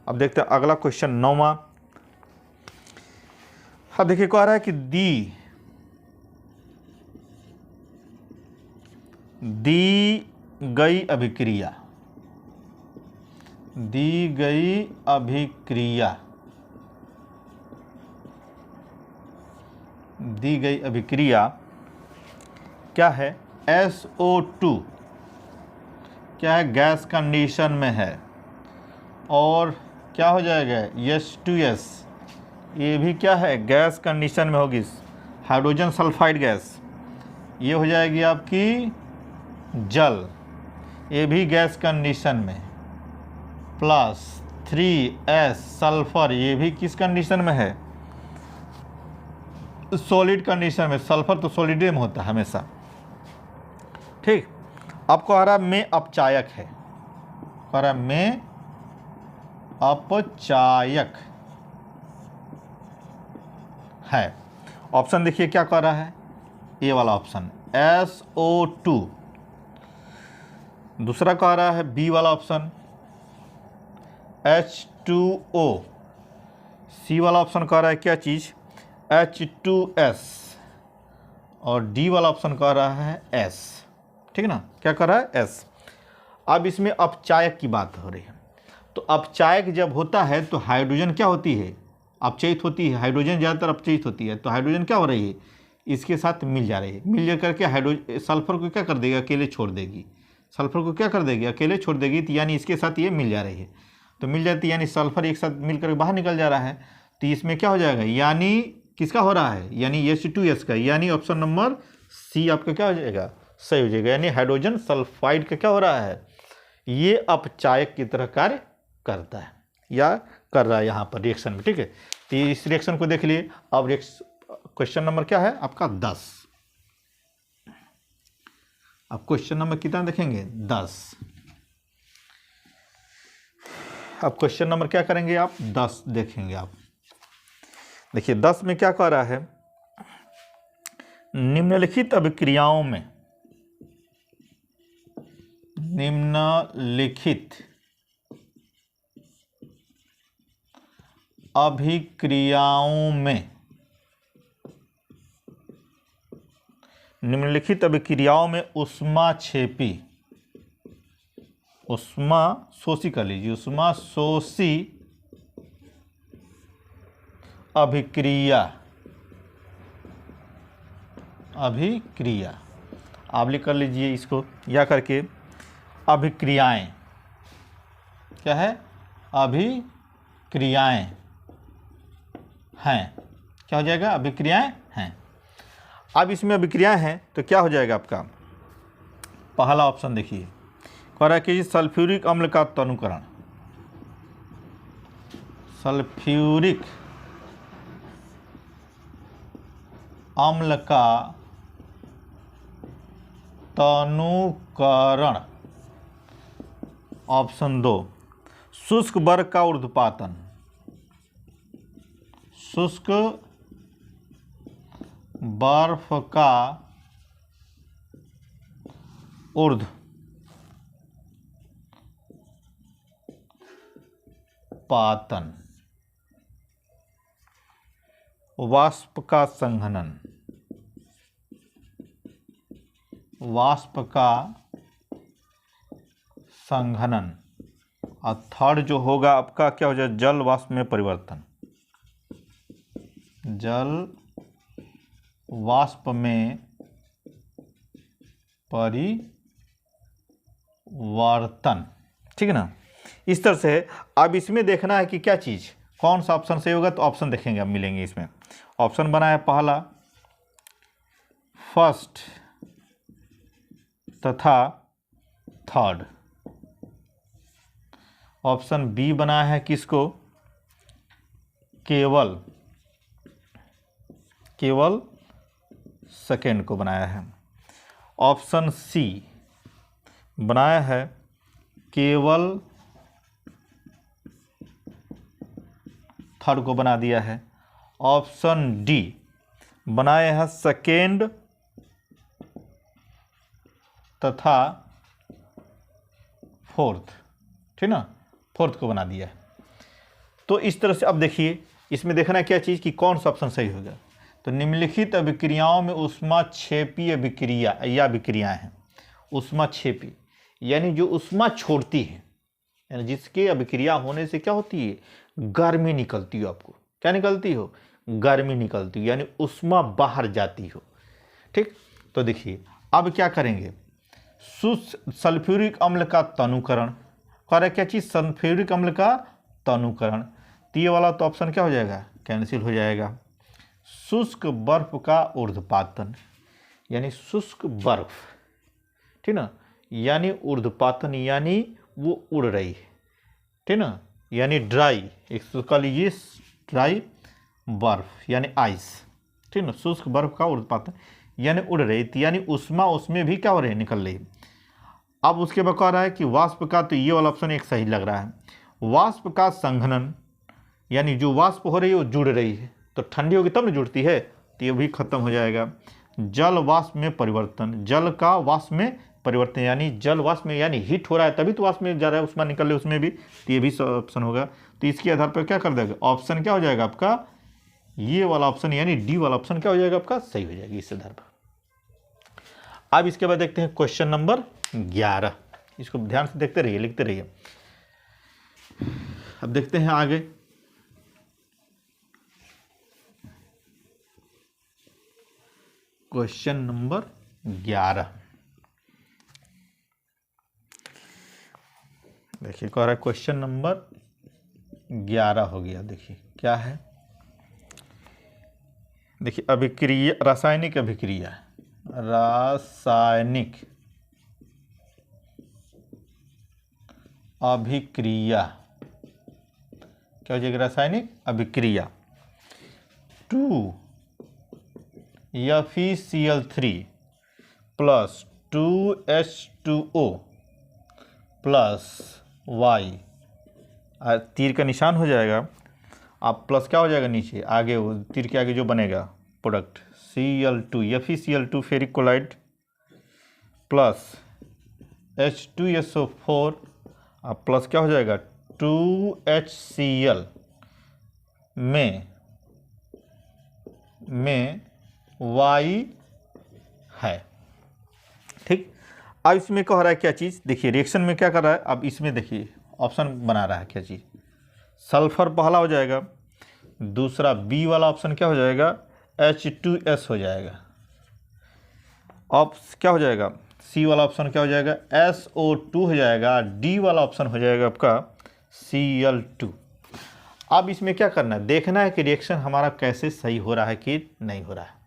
अब देखते हैं अगला क्वेश्चन 9वां। अब देखिए कह रहा है कि दी गई अभिक्रिया, दी गई अभिक्रिया, दी गई अभिक्रिया क्या है, SO2 क्या है, गैस कंडीशन में है, और क्या हो जाएगा, H2S ये भी क्या है, गैस कंडीशन में होगी, हाइड्रोजन सल्फाइड गैस, ये हो जाएगी आपकी जल, ये भी गैस कंडीशन में, प्लस 3S सल्फर, ये भी किस कंडीशन में है, सॉलिड कंडीशन में। सल्फर तो सॉलिड में होता है हमेशा। ठीक, आपको आ रहा में अपचायक है, आ रहा में अपचायक है। ऑप्शन देखिए क्या कह रहा है, ए वाला ऑप्शन SO2, दूसरा कह रहा है बी वाला ऑप्शन H2O, सी वाला ऑप्शन कह रहा है क्या चीज़, H2S, और डी वाला ऑप्शन कह रहा है S। ठीक है ना, क्या कह रहा है, S। अब इसमें अपचायक की बात हो रही है, तो अपचायक जब होता है तो हाइड्रोजन क्या होती है, अपचयित होती है, हाइड्रोजन ज़्यादातर अपचयित होती है, तो हाइड्रोजन क्या हो रही है, इसके साथ मिल जा रही है, मिल जा करके हाइड्रोजन सल्फर को क्या कर देगी, अकेले छोड़ देगी, सल्फर को क्या कर देगी, अकेले छोड़ देगी, तो यानी इसके साथ ये मिल जा रही है, तो मिल जाती है, यानी सल्फर एक साथ मिलकर बाहर निकल जा रहा है, तो इसमें क्या हो जाएगा, यानी किसका हो रहा है, यानी H2S का, यानी ऑप्शन नंबर सी आपका क्या हो जाएगा, सही हो जाएगा। यानी हाइड्रोजन सल्फाइड का क्या हो रहा है, ये अपचायक की तरह कार्य करता है या कर रहा है यहाँ पर रिएक्शन में। ठीक है, तो इस रिएक्शन को देख लिए। अब क्वेश्चन नंबर क्या है आपका 10। अब क्वेश्चन नंबर कितना देखेंगे, 10। अब क्वेश्चन नंबर क्या करेंगे आप, 10 देखेंगे आप। देखिए 10 में क्या कह रहा है, निम्नलिखित अभिक्रियाओं में, निम्नलिखित अभिक्रियाओं में, निम्नलिखित अभिक्रियाओं में ऊष्माक्षेपी, ऊष्मा शोषी कर लीजिए, ऊष्मा शोषी अभिक्रिया, अभिक्रिया आप लिख कर लीजिए इसको, या करके अभिक्रियाएं, क्या है, अभिक्रियाएं हैं, क्या हो जाएगा, अभिक्रियाएं हैं। अब इसमें अभिक्रियाएं हैं तो क्या हो जाएगा आपका, पहला ऑप्शन देखिए, कह रहा है कि सल्फ्यूरिक अम्ल का तनुकरण, सल्फ्यूरिक अम्ल का तनुकरण। ऑप्शन 2, शुष्क बर्फ का ऊर्ध्वपातन, शुष्क बर्फ का ऊर्ध्वपातन, वाष्प का संघनन, वाष्प का संघनन, और थर्ड जो होगा आपका क्या हो जाए, जल वाष्प में परिवर्तन, जल वाष्प में परिवर्तन। ठीक है ना, इस तरह से। अब इसमें देखना है कि क्या चीज़, कौन सा ऑप्शन सही होगा, तो ऑप्शन देखेंगे अब मिलेंगे इसमें। ऑप्शन बना है पहला फर्स्ट तथा थर्ड, ऑप्शन बी बनाया है किसको, केवल सेकेंड को बनाया है। ऑप्शन सी बनाया है केवल थर्ड को बना दिया है। ऑप्शन डी बनाया है सेकेंड तथा फोर्थ, ठीक ना, फोर्थ को बना दिया है। तो इस तरह से अब देखिए इसमें देखना है क्या चीज़ कि कौन सा ऑप्शन सही होगा। तो निम्नलिखित अभिक्रियाओं में ऊष्माक्षेपी अभिक्रिया या अभिक्रियाएं हैं। ऊष्माक्षेपी यानी जो ऊष्मा छोड़ती है, यानी जिसके अभिक्रिया होने से क्या होती है, गर्मी निकलती हो। आपको क्या निकलती हो, गर्मी निकलती हो, यानी ऊष्मा बाहर जाती हो। ठीक, तो देखिए अब क्या करेंगे, सल्फ्यूरिक अम्ल का तनुकरण कर, क्या चीज़, सल्फ्यूरिक अम्ल का तनुकरण। तो ये वाला तो ऑप्शन क्या हो जाएगा, कैंसिल हो जाएगा। शुष्क बर्फ का ऊर्ध्वपातन, यानी शुष्क बर्फ, ठीक ना, यानी ऊर्ध्वपातन यानी वो उड़ रही है, ठीक ना, यानी ड्राई, एक कह लीजिए ड्राई बर्फ यानी आइस, ठीक ना, शुष्क बर्फ का ऊर्ध्वपातन यानी उड़ रही थी, यानी उष्मा उसमें भी क्या हो रही है, निकल रही है। अब उसके बाद कह रहा है कि वाष्प का, तो ये वाला ऑप्शन एक सही लग रहा है। वाष्प का संघनन यानी जो वाष्प हो रही है वो जुड़ रही है, तो ठंडी होगी तब न जुड़ती है, तो ये भी खत्म हो जाएगा। जल वाष्प में परिवर्तन, जल का वाष्प में परिवर्तन यानी जल वाष्प में यानी हीट हो रहा है तभी तो वाष्प में जा रहा है, उष्मा निकल रही है उसमें भी, तो ये भी ऑप्शन होगा। तो इसके आधार पर क्या कर देगा, ऑप्शन क्या हो जाएगा आपका, ये वाला ऑप्शन यानी डी वाला ऑप्शन क्या हो जाएगा आपका, सही हो जाएगी इस आधार पर। अब इसके बाद देखते हैं क्वेश्चन नंबर 11, इसको ध्यान से देखते रहिए, लिखते रहिए। अब देखते हैं आगे, क्वेश्चन नंबर 11 देखिए, कह रहा है क्वेश्चन नंबर 11 हो गया। देखिए क्या है, देखिए अभिक्रिया, रासायनिक अभिक्रिया, रासायनिक अभिक्रिया क्या हो जाएगा, रासायनिक अभिक्रिया 2FeCl3 plus 2H2O plus Y, तीर का निशान हो जाएगा, आप प्लस क्या हो जाएगा नीचे, आगे वो तीर के आगे जो बनेगा product Cl2 FeCl2 ferric chloride plus H2SO4 अब प्लस क्या हो जाएगा 2HCl में Y है। ठीक, अब इसमें कह रहा है क्या चीज़, देखिए रिएक्शन में क्या कर रहा है, अब इसमें देखिए ऑप्शन बना रहा है क्या चीज़, सल्फर पहला हो जाएगा, दूसरा बी वाला ऑप्शन क्या हो जाएगा, H2S हो जाएगा, क्या हो जाएगा, सी वाला ऑप्शन क्या हो जाएगा, SO2 हो जाएगा, डी वाला ऑप्शन हो जाएगा आपका Cl2। अब इसमें क्या करना है, देखना है कि रिएक्शन हमारा कैसे सही हो रहा है कि नहीं हो रहा है।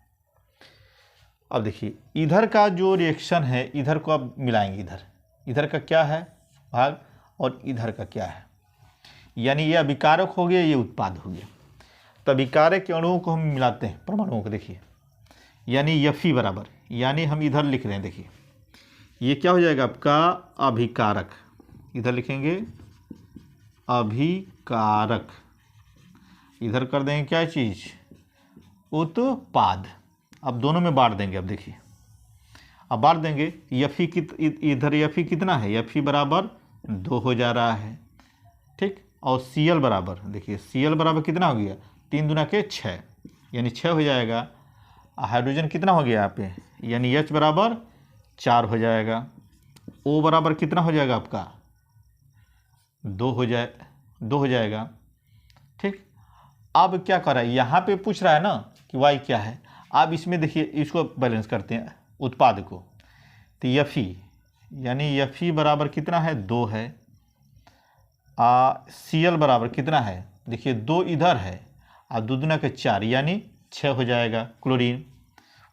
अब देखिए इधर का जो रिएक्शन है, इधर को अब मिलाएंगे, इधर का क्या है भाग और इधर का क्या है, यानी ये अभिकारक हो गया, ये उत्पाद हो गया। तो अभिकारक के अणुओं को हम मिलाते हैं, परमाणुओं को, देखिए यानी Fe बराबर, यानी हम इधर लिख रहे हैं, देखिए ये क्या हो जाएगा आपका अभिकारक, इधर लिखेंगे अभिकारक, इधर कर देंगे क्या चीज़, उत्पाद। अब दोनों में बांट देंगे, अब देखिए अब बांट देंगे, Fe इधर Fe कितना है, Fe बराबर 2 हो जा रहा है, ठीक, और Cl बराबर, देखिए Cl बराबर कितना हो गया, 3 दूना के 6 यानी 6 हो जाएगा। हाइड्रोजन कितना हो गया यहाँ पे, यानी H बराबर 4 हो जाएगा, O बराबर कितना हो जाएगा आपका 2 हो जाएगा। ठीक, अब क्या कर रहा है, यहाँ पे पूछ रहा है ना कि Y क्या है। अब इसमें देखिए इसको बैलेंस करते हैं उत्पाद को, तो Fe यानी Fe बराबर कितना है 2 है, Cl बराबर कितना है, देखिए 2 इधर है और 2 दूना के 4 यानी 6 हो जाएगा क्लोरीन।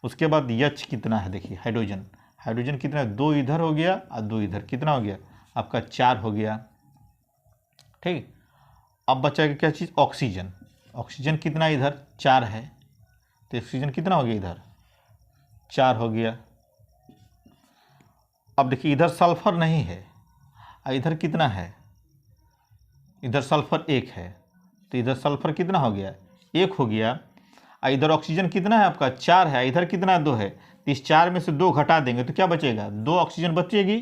उसके बाद H कितना है, देखिए हाइड्रोजन कितना है, 2 इधर हो गया और 2 इधर, कितना हो गया आपका 4 हो गया। ठीक। अब बचेगा क्या चीज़, ऑक्सीजन। ऑक्सीजन कितना इधर 4 है, तो ऑक्सीजन कितना हो गया इधर 4 हो गया। अब देखिए इधर सल्फर नहीं है, इधर कितना है, इधर सल्फर 1 है, तो इधर सल्फर कितना हो गया 1 हो गया। इधर ऑक्सीजन कितना है आपका 4 है, इधर कितना 2 है, तो इस 4 में से 2 घटा देंगे तो क्या बचेगा 2 ऑक्सीजन बचेगी,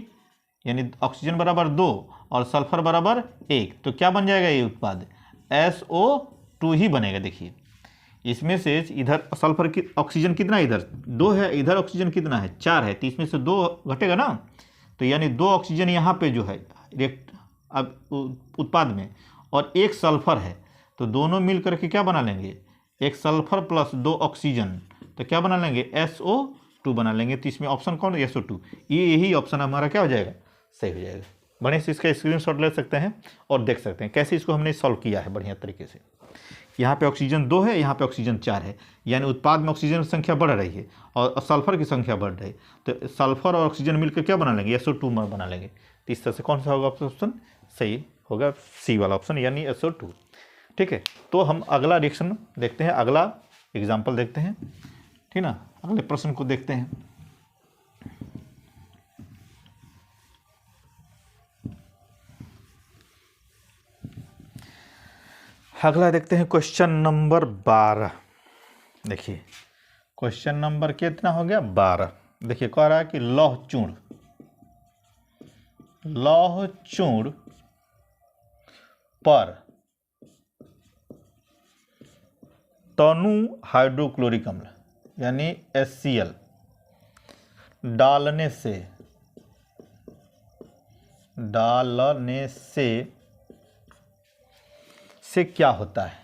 यानी ऑक्सीजन बराबर 2 और सल्फर बराबर 1, तो क्या बन जाएगा ये उत्पाद SO2 ही बनेगा। देखिए इसमें से इधर सल्फर की ऑक्सीजन कितना इधर 2 है, इधर ऑक्सीजन कितना है 4 है, तो इसमें से 2 घटेगा ना, तो यानी 2 ऑक्सीजन यहाँ पे जो है अब उत्पाद में और 1 सल्फर है, तो दोनों मिल करके क्या बना लेंगे 1 सल्फर प्लस 2 ऑक्सीजन, तो क्या बना लेंगे SO2 बना लेंगे। तो इसमें ऑप्शन कौन है SO2, यही ऑप्शन हमारा क्या हो जाएगा सही हो जाएगा। बढ़िया से इसका स्क्रीनशॉट ले सकते हैं और देख सकते हैं कैसे इसको हमने सॉल्व किया है बढ़िया तरीके से। यहाँ पे ऑक्सीजन 2 है, यहाँ पे ऑक्सीजन 4 है, यानी उत्पाद में ऑक्सीजन की संख्या बढ़ रही है और सल्फर की संख्या बढ़ रही है, तो सल्फर और ऑक्सीजन मिलकर क्या बना लेंगे SO2 बना लेंगे। तो इस तरह से कौन सा होगा ऑप्शन सही होगा, सी वाला ऑप्शन यानी SO2। ठीक है, तो हम अगला रिएक्शन देखते हैं, अगला एग्जाम्पल देखते हैं, ठीक ना, अगले प्रश्न को देखते हैं। अगला देखते हैं क्वेश्चन नंबर 12। देखिए क्वेश्चन नंबर कितना हो गया 12। देखिए कह रहा है कि लौह चूर्ण पर तनु हाइड्रोक्लोरिक अम्ल यानी HCl डालने से क्या होता है।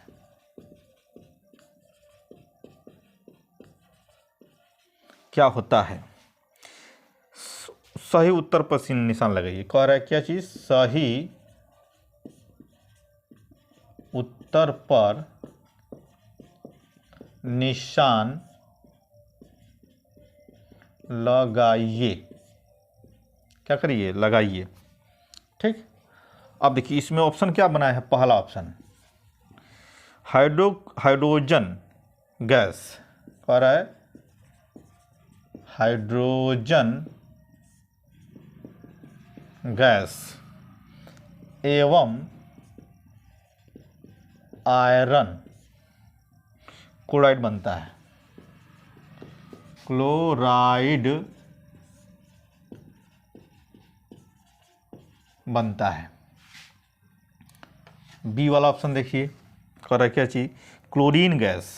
क्या होता है, सही उत्तर पर निशान लगाइए। कह रहा है क्या चीज, सही उत्तर पर निशान लगाइए। क्या करिए, लगाइए। ठीक, अब देखिए इसमें ऑप्शन क्या बना है, पहला ऑप्शन हाइड्रोजन गैस, कह रहा है हाइड्रोजन गैस एवं आयरन क्लोराइड बनता है, क्लोराइड बनता है। बी वाला ऑप्शन देखिए, कह रहा है क्या चीज, क्लोरीन गैस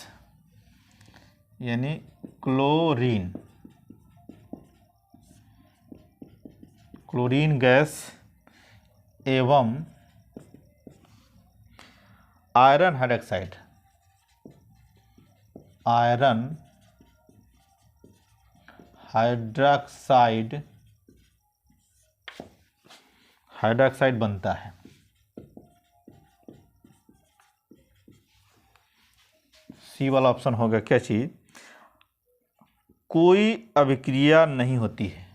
यानी क्लोरीन गैस एवं आयरन हाइड्रोक्साइड बनता है। सी वाला ऑप्शन होगा क्या चीज, कोई अभिक्रिया नहीं होती है,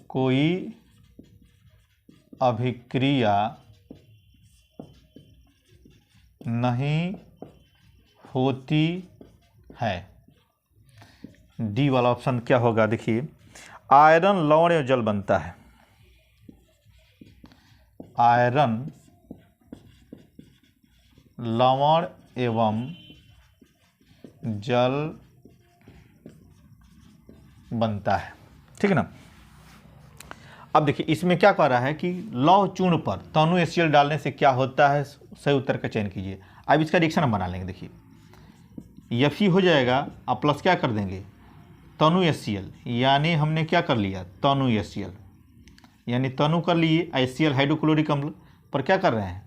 कोई अभिक्रिया नहीं होती है। डी वाला ऑप्शन क्या होगा, देखिए आयरन लवण एवं जल बनता है, आयरन लवण एवं जल बनता है। ठीक है ना। अब देखिए इसमें क्या कह रहा है कि लौह चूर्ण पर तनु HCl डालने से क्या होता है, सही उत्तर का चयन कीजिए। अब इसका रिएक्शन हम बना लेंगे। देखिए Fe हो जाएगा, अब प्लस क्या कर देंगे तनु HCl, यानी हमने क्या कर लिया तनु HCl, यानी तनु कर लिए HCl हाइड्रोक्लोरिक अम्ल पर क्या कर रहे हैं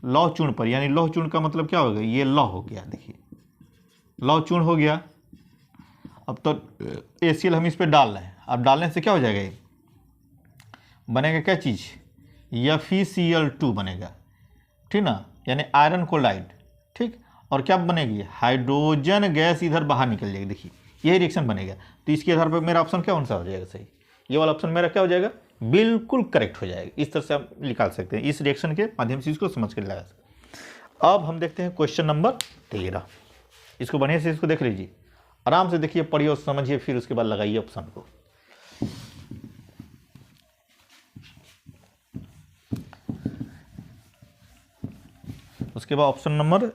लौह चूर्ण पर, यानी लौह चूर्ण का मतलब क्या होगा, ये लौह हो गया। देखिए लौह चूर्ण हो गया, अब तो HCl हम इस पर डाल रहे हैं, अब डालने से क्या हो जाएगा, ये बनेगा क्या चीज़ FeCl2 बनेगा, ठीक ना, यानी आयरन क्लोराइड। ठीक, और क्या बनेगी हाइड्रोजन गैस इधर बाहर निकल जाएगी। देखिए यही रिएक्शन बनेगा, तो इसके आधार पर मेरा ऑप्शन क्या कौन सा हो जाएगा सही, ये वाला ऑप्शन मेरा क्या हो जाएगा बिल्कुल करेक्ट हो जाएगा। इस तरह से आप निकाल सकते हैं, इस रिएक्शन के माध्यम से इसको समझ कर लगा सकते हैं। अब हम देखते हैं क्वेश्चन नंबर 13। इसको बढ़िया से इसको देख लीजिए, आराम से देखिए, पढ़िए और समझिए, फिर उसके बाद लगाइए ऑप्शन को। उसके बाद ऑप्शन नंबर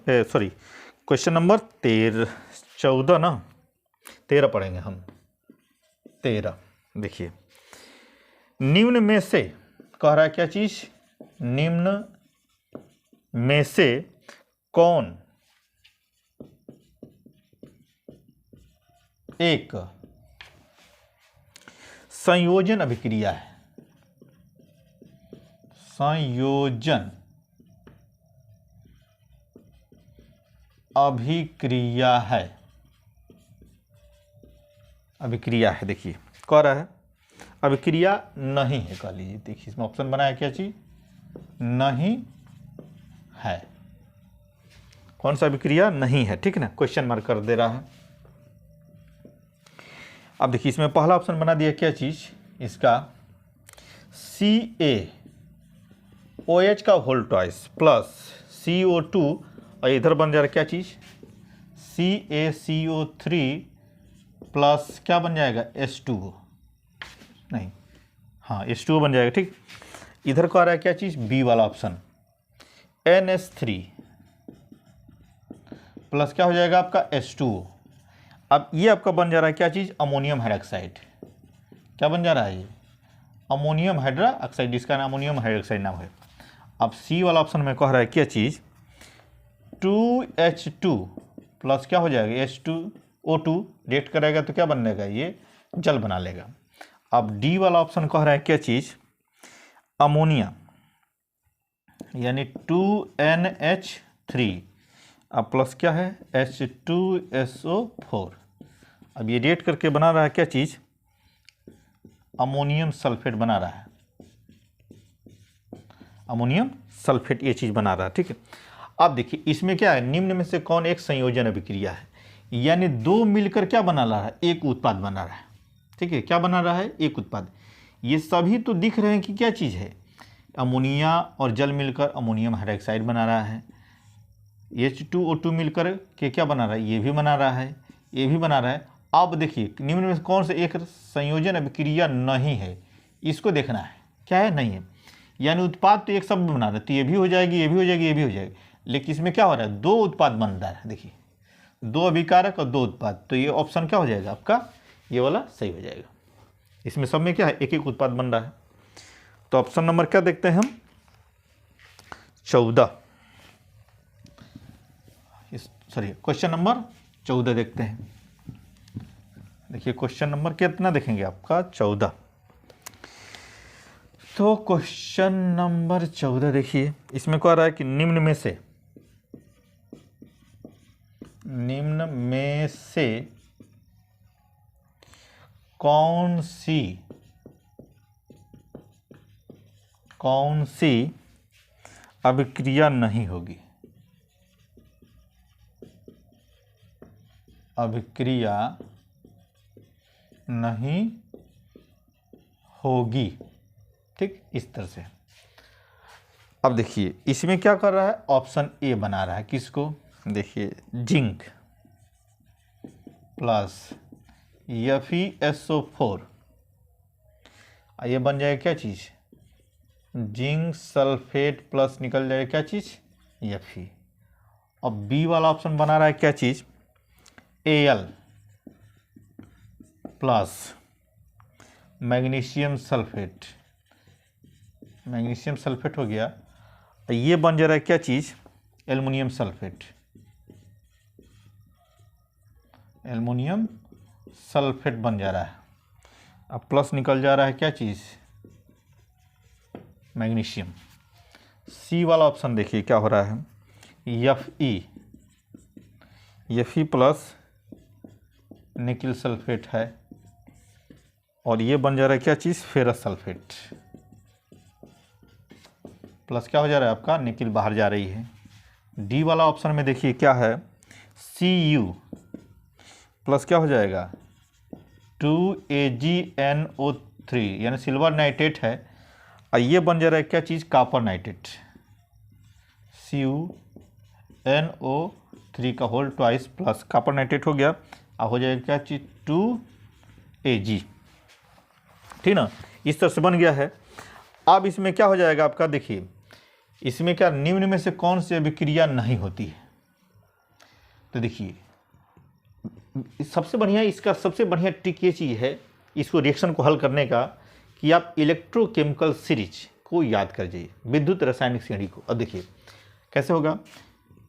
क्वेश्चन नंबर 14 ना, 13 पढ़ेंगे हम। 13 देखिए, निम्न में से कह रहा है क्या चीज, निम्न में से कौन एक संयोजन अभिक्रिया है, संयोजन अभिक्रिया है, अभिक्रिया है। देखिए कह रहा है अभिक्रिया नहीं है, कह लीजिए। देखिए इसमें ऑप्शन बनाया क्या चीज, नहीं है। कौन सा अभिक्रिया नहीं है, ठीक है ना, क्वेश्चन मार्क कर दे रहा है। अब देखिए इसमें पहला ऑप्शन बना दिया क्या चीज, इसका CaOH का होल ट्वाइस प्लस CO2, और इधर बन जा रहा है क्या चीज, CaCO3 प्लस क्या बन जाएगा, H2O, नहीं हाँ H2O बन जाएगा, ठीक। इधर कह रहा है क्या चीज, बी वाला ऑप्शन, NH3 प्लस क्या हो जाएगा आपका H2O। अब ये आपका बन जा रहा है क्या चीज, अमोनियम हाइड्रोक्साइड। क्या बन जा रहा है ये, अमोनियम हाइड्रोक्साइड, इसका नाम अमोनियम हाइड्रोक्साइड नाम है। अब सी वाला ऑप्शन में कह रहा है क्या चीज, 2H2 प्लस क्या हो जाएगा, H2O2 रिएक्ट करेगा तो क्या बनेगा, ये जल बना लेगा। अब डी वाला ऑप्शन कह रहा है क्या चीज, अमोनिया, यानी 2NH3, अब प्लस क्या है, H2SO4। अब ये रिएक्ट करके बना रहा है क्या चीज, अमोनियम सल्फेट बना रहा है, अमोनियम सल्फेट ये चीज बना रहा है, ठीक है। अब देखिए इसमें क्या है, निम्न में से कौन एक संयोजन अभिक्रिया है, यानी दो मिलकर क्या बना रहा है, एक उत्पाद बना रहा है, ठीक है। क्या बना रहा है, एक उत्पाद। ये सभी तो दिख रहे हैं कि क्या चीज़ है, अमोनिया और जल मिलकर अमोनियम हाइड्रोक्साइड बना रहा है, H2O2 मिलकर के क्या बना रहा है, ये भी बना रहा है, ये भी बना रहा है। अब देखिए निम्न में से कौन से एक संयोजन अभिक्रिया नहीं है, इसको देखना है, क्या है, नहीं है। यानी उत्पाद तो एक सब बना रहा है, तो ये भी हो जाएगी, ये भी हो जाएगी, ये भी हो जाएगी, लेकिन इसमें क्या हो रहा है, दो उत्पाद बन रहा है। देखिए दो अभिकारक और दो उत्पाद, तो ये ऑप्शन क्या हो जाएगा आपका, ये वाला सही हो जाएगा। इसमें सब में क्या है, एक एक उत्पाद बन रहा है। तो ऑप्शन नंबर क्या देखते हैं हम, 14, क्वेश्चन नंबर 14 देखते हैं। देखिए क्वेश्चन नंबर कितना देखेंगे आपका, 14। तो क्वेश्चन नंबर 14 देखिए, इसमें कह रहा है कि निम्न में से कौन सी अभिक्रिया नहीं होगी, अभिक्रिया नहीं होगी, ठीक, इस तरह से। अब देखिए इसमें क्या कर रहा है, ऑप्शन ए बना रहा है, किसको, देखिए जिंक प्लस FeSO4, ये बन जाएगा क्या चीज़, जिंक सल्फेट प्लस निकल जाएगा क्या चीज़, Fe। अब बी वाला ऑप्शन बना रहा है क्या चीज़, Al plus magnesium sulphate, magnesium sulphate हो गया, ये बन जा रहा है क्या चीज़, एल्युमिनियम सल्फेट, एल्युमिनियम सल्फेट बन जा रहा है। अब प्लस निकल जा रहा है क्या चीज़, मैग्नीशियम। सी वाला ऑप्शन देखिए क्या हो रहा है, Fe प्लस निकिल सल्फेट है, और ये बन जा रहा है क्या चीज़, फेरस सल्फेट, प्लस क्या हो जा रहा है आपका, निकिल बाहर जा रही है। डी वाला ऑप्शन में देखिए क्या है, Cu प्लस क्या हो जाएगा, 2AgNO3 3 यानी सिल्वर नाइट्रेट है, और ये बन जा रहा है क्या चीज़, कॉपर नाइट्रेट, CuNO3 का whole twice plus copper nitrate हो गया, और हो जाएगा क्या चीज़ 2Ag, ठीक ना। इस तरह से बन गया है। अब इसमें क्या हो जाएगा आपका, देखिए इसमें क्या निम्न में से कौन सी अभिक्रिया नहीं होती है, तो देखिए सबसे बढ़िया, इसका सबसे बढ़िया ट्रिक ये चीज़ है इसको रिएक्शन को हल करने का, कि आप इलेक्ट्रोकेमिकल सीरीज को याद कर जाइए, विद्युत रासायनिक श्रेणी को। अब देखिए कैसे होगा,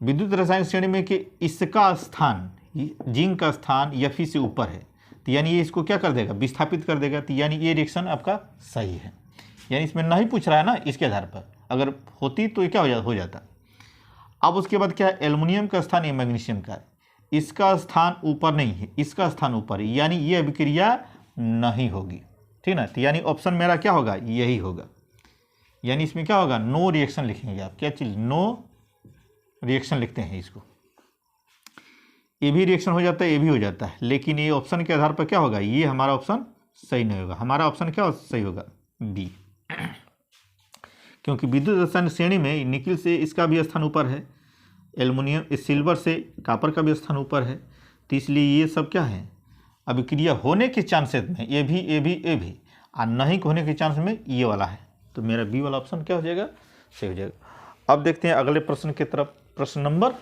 विद्युत रासायनिक श्रेणी में कि इसका स्थान, जिंक का स्थान Fe से ऊपर है, तो यानी ये इसको क्या कर देगा, विस्थापित कर देगा, तो यानी ये रिएक्शन आपका सही है। यानी इसमें नहीं पूछ रहा है ना, इसके आधार पर अगर होती तो ये क्या हो जाता। अब उसके बाद क्या है, एल्युमिनियम का स्थान या मैग्नीशियम का, इसका स्थान ऊपर नहीं है, इसका स्थान ऊपर है, यानी ये अभिक्रिया नहीं होगी, ठीक ना। तो यानी ऑप्शन मेरा क्या होगा, यही होगा। यानी इसमें क्या होगा, नो रिएक्शन लिखेंगे आप, क्या चीज़, नो रिएक्शन लिखते हैं इसको। ये भी रिएक्शन हो जाता है, ये भी हो जाता है, लेकिन ये ऑप्शन के आधार पर क्या होगा, ये हमारा ऑप्शन सही नहीं होगा। हमारा ऑप्शन क्या सही होगा, बी, क्योंकि विद्युत रासायनिक श्रेणी में निकिल से इसका भी स्थान ऊपर है, एल्युमिनियम सिल्वर से कॉपर का भी स्थान ऊपर है, तो इसलिए ये सब क्या है, अभिक्रिया होने के चांसेस में ये भी और नहीं होने के चांस में ये वाला है, तो मेरा बी वाला ऑप्शन क्या हो जाएगा, सही हो जाएगा। अब देखते हैं अगले प्रश्न की तरफ, प्रश्न नंबर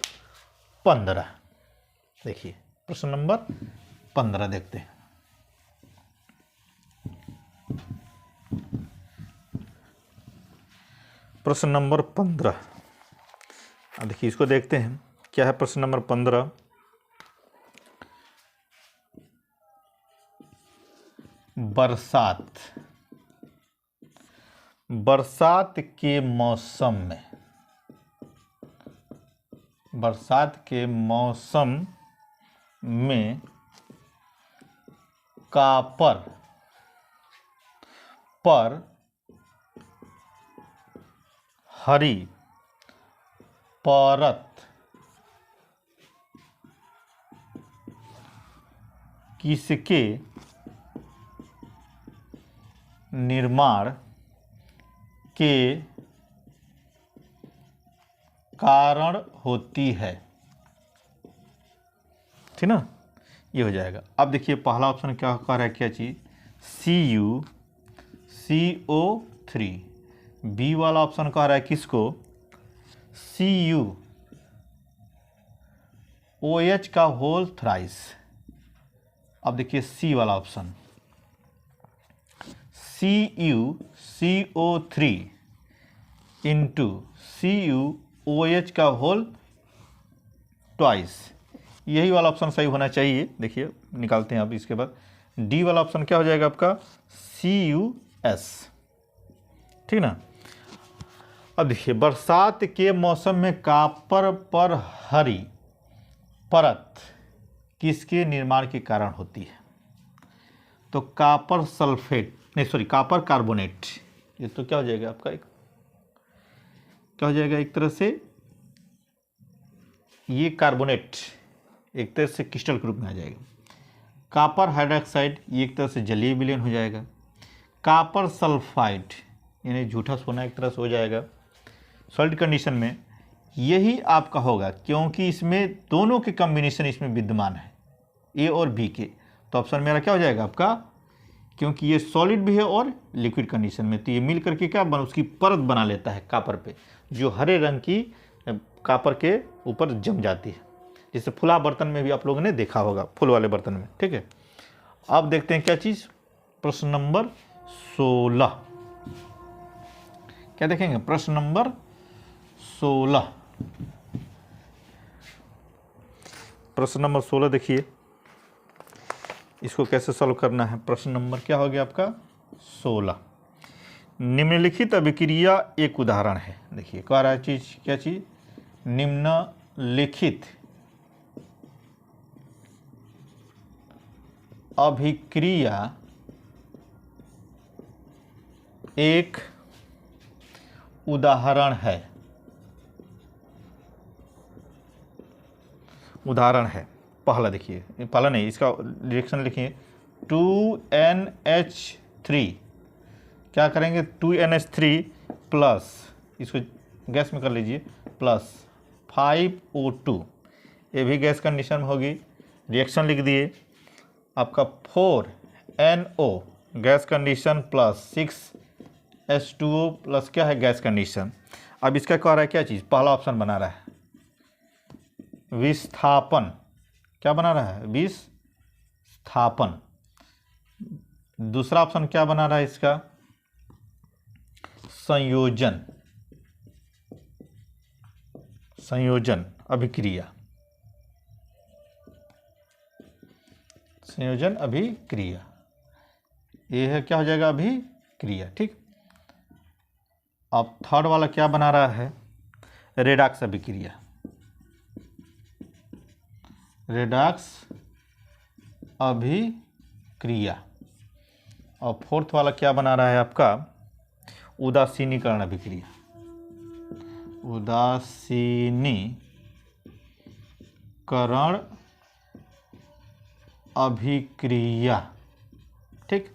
15। देखिए प्रश्न नंबर 15 देखते हैं। प्रश्न नंबर 15, देखिए इसको देखते हैं क्या है प्रश्न नंबर 15। बरसात के मौसम में, बरसात के मौसम में कॉपर पर हरी परत किसके निर्माण के कारण होती है, ठीक ना, ये हो जाएगा। अब देखिए पहला ऑप्शन क्या कह रहा है, क्या चीज़, CuCO3। बी वाला ऑप्शन कह रहा है किसको, CuOH का होल थ्राइस। अब देखिए सी वाला ऑप्शन, CuCO3 इंटू CuOH का होल ट्वाइस, यही वाला ऑप्शन सही होना चाहिए। देखिए निकालते हैं अब, इसके बाद डी वाला ऑप्शन क्या हो जाएगा आपका, CuS, ठीक ना। अब देखिए बरसात के मौसम में कॉपर पर हरी परत किसके निर्माण के कारण होती है, तो कॉपर सल्फेट, नहीं सॉरी कॉपर कार्बोनेट, ये तो क्या हो जाएगा आपका, क्या हो जाएगा, एक तरह से ये कार्बोनेट एक तरह से क्रिस्टल के रूप में आ जाएगा। कॉपर हाइड्रोक्साइड ये एक तरह से जलीय विलयन हो जाएगा। कॉपर सल्फाइड यानी झूठा सोना एक तरह से हो जाएगा। सॉलिड कंडीशन में यही आपका होगा, क्योंकि इसमें दोनों के कॉम्बिनेशन इसमें विद्यमान है, ए और बी के, तो ऑप्शन मेरा क्या हो जाएगा आपका, क्योंकि ये सॉलिड भी है और लिक्विड कंडीशन में, तो ये मिल करके क्या उसकी परत बना लेता है कॉपर पे, जो हरे रंग की कॉपर के ऊपर जम जाती है, जिसे फुला बर्तन में भी आप लोगों ने देखा होगा, फुल वाले बर्तन में, ठीक है। अब देखते हैं क्या चीज़, प्रश्न नंबर 16, क्या देखेंगे, प्रश्न नंबर 16। प्रश्न नंबर 16 देखिए, इसको कैसे सॉल्व करना है। प्रश्न नंबर क्या हो गया आपका 16, निम्नलिखित अभिक्रिया एक उदाहरण है। देखिए कह रहा है चीज, क्या चीज, निम्नलिखित अभिक्रिया एक उदाहरण है, उदाहरण है। पहला देखिए, पहला नहीं, इसका रिएक्शन लिखिए, 2NH3 क्या करेंगे 2NH3 प्लस, इसको गैस में कर लीजिए, प्लस 5O2, ये भी गैस कंडीशन में होगी। रिएक्शन लिख दिए आपका 4NO gas condition plus 6H2O plus क्या है गैस कंडीशन। अब इसका कह रहा है क्या चीज़, पहला ऑप्शन बना रहा है विस्थापन, क्या बना रहा है विस्थापन। दूसरा ऑप्शन क्या बना रहा है इसका संयोजन, संयोजन अभिक्रिया, संयोजन अभिक्रिया, ये है क्या हो जाएगा अभिक्रिया। ठीक, अब थर्ड वाला क्या बना रहा है रेडॉक्स अभिक्रिया, रेडॉक्स अभिक्रिया। और फोर्थ वाला क्या बना रहा है आपका उदासीनीकरण अभिक्रिया, उदासीनीकरण अभिक्रिया। ठीक,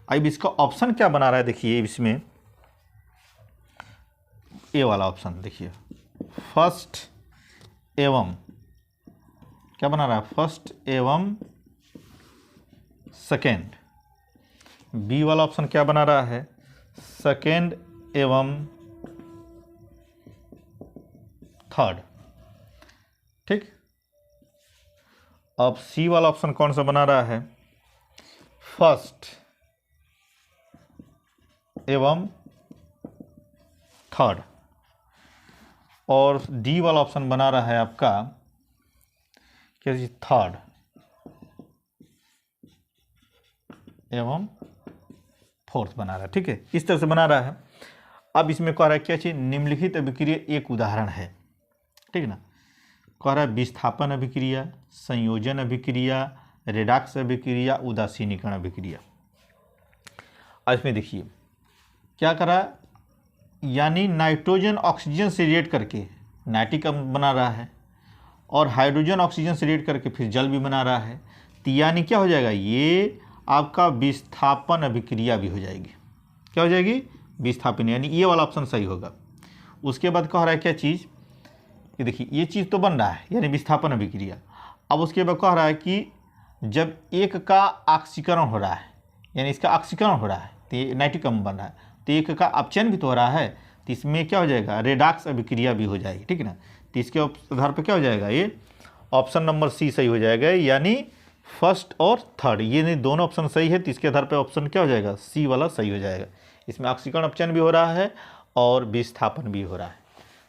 अब इसका ऑप्शन क्या बना रहा है देखिए, इसमें ए वाला ऑप्शन देखिए फर्स्ट एवं, क्या बना रहा है फर्स्ट एवं सेकेंड। बी वाला ऑप्शन क्या बना रहा है सेकेंड एवं थर्ड। ठीक, अब सी वाला ऑप्शन कौन सा बना रहा है फर्स्ट एवं थर्ड। और डी वाला ऑप्शन बना रहा है आपका क्या चीज थर्ड एवं फोर्थ बना रहा है। ठीक है, इस तरह से बना रहा है। अब इसमें कह रहा है क्या चीज निम्नलिखित अभिक्रिया एक उदाहरण है। ठीक ना, कह रहा है विस्थापन अभिक्रिया, संयोजन अभिक्रिया, रेडॉक्स अभिक्रिया, उदासीनीकरण अभिक्रिया। आज में देखिए क्या करा, यानी नाइट्रोजन ऑक्सीजन से रिएक्ट करके नाइट्रिक अम्ल बना रहा है और हाइड्रोजन ऑक्सीजन से रिएक्ट करके फिर जल भी बना रहा है। तो यानी क्या हो जाएगा, ये आपका विस्थापन अभिक्रिया भी हो जाएगी। क्या हो जाएगी विस्थापन, यानी ये वाला ऑप्शन सही होगा। उसके बाद कह रहा है क्या चीज़ कि देखिए ये चीज़ तो बन रहा है यानी विस्थापन अभिक्रिया। अब उसके बाद कह रहा है कि जब एक का ऑक्सीकरण हो रहा है यानी इसका ऑक्सीकरण हो रहा है तो ये नाइट्रिक अम्ल बन रहा है, तो एक का अपचयन भी तो हो रहा है, तो इसमें क्या हो जाएगा रेडॉक्स अभिक्रिया भी हो जाएगी। ठीक है ना, तो इसके आधार पर क्या हो जाएगा ये ऑप्शन नंबर सी सही हो जाएगा, यानी फर्स्ट और थर्ड ये नहीं दोनों ऑप्शन सही है, तो इसके आधार पर ऑप्शन क्या हो जाएगा सी वाला सही हो जाएगा। इसमें ऑक्सीकरण अपचयन भी हो रहा है और विस्थापन भी हो रहा है।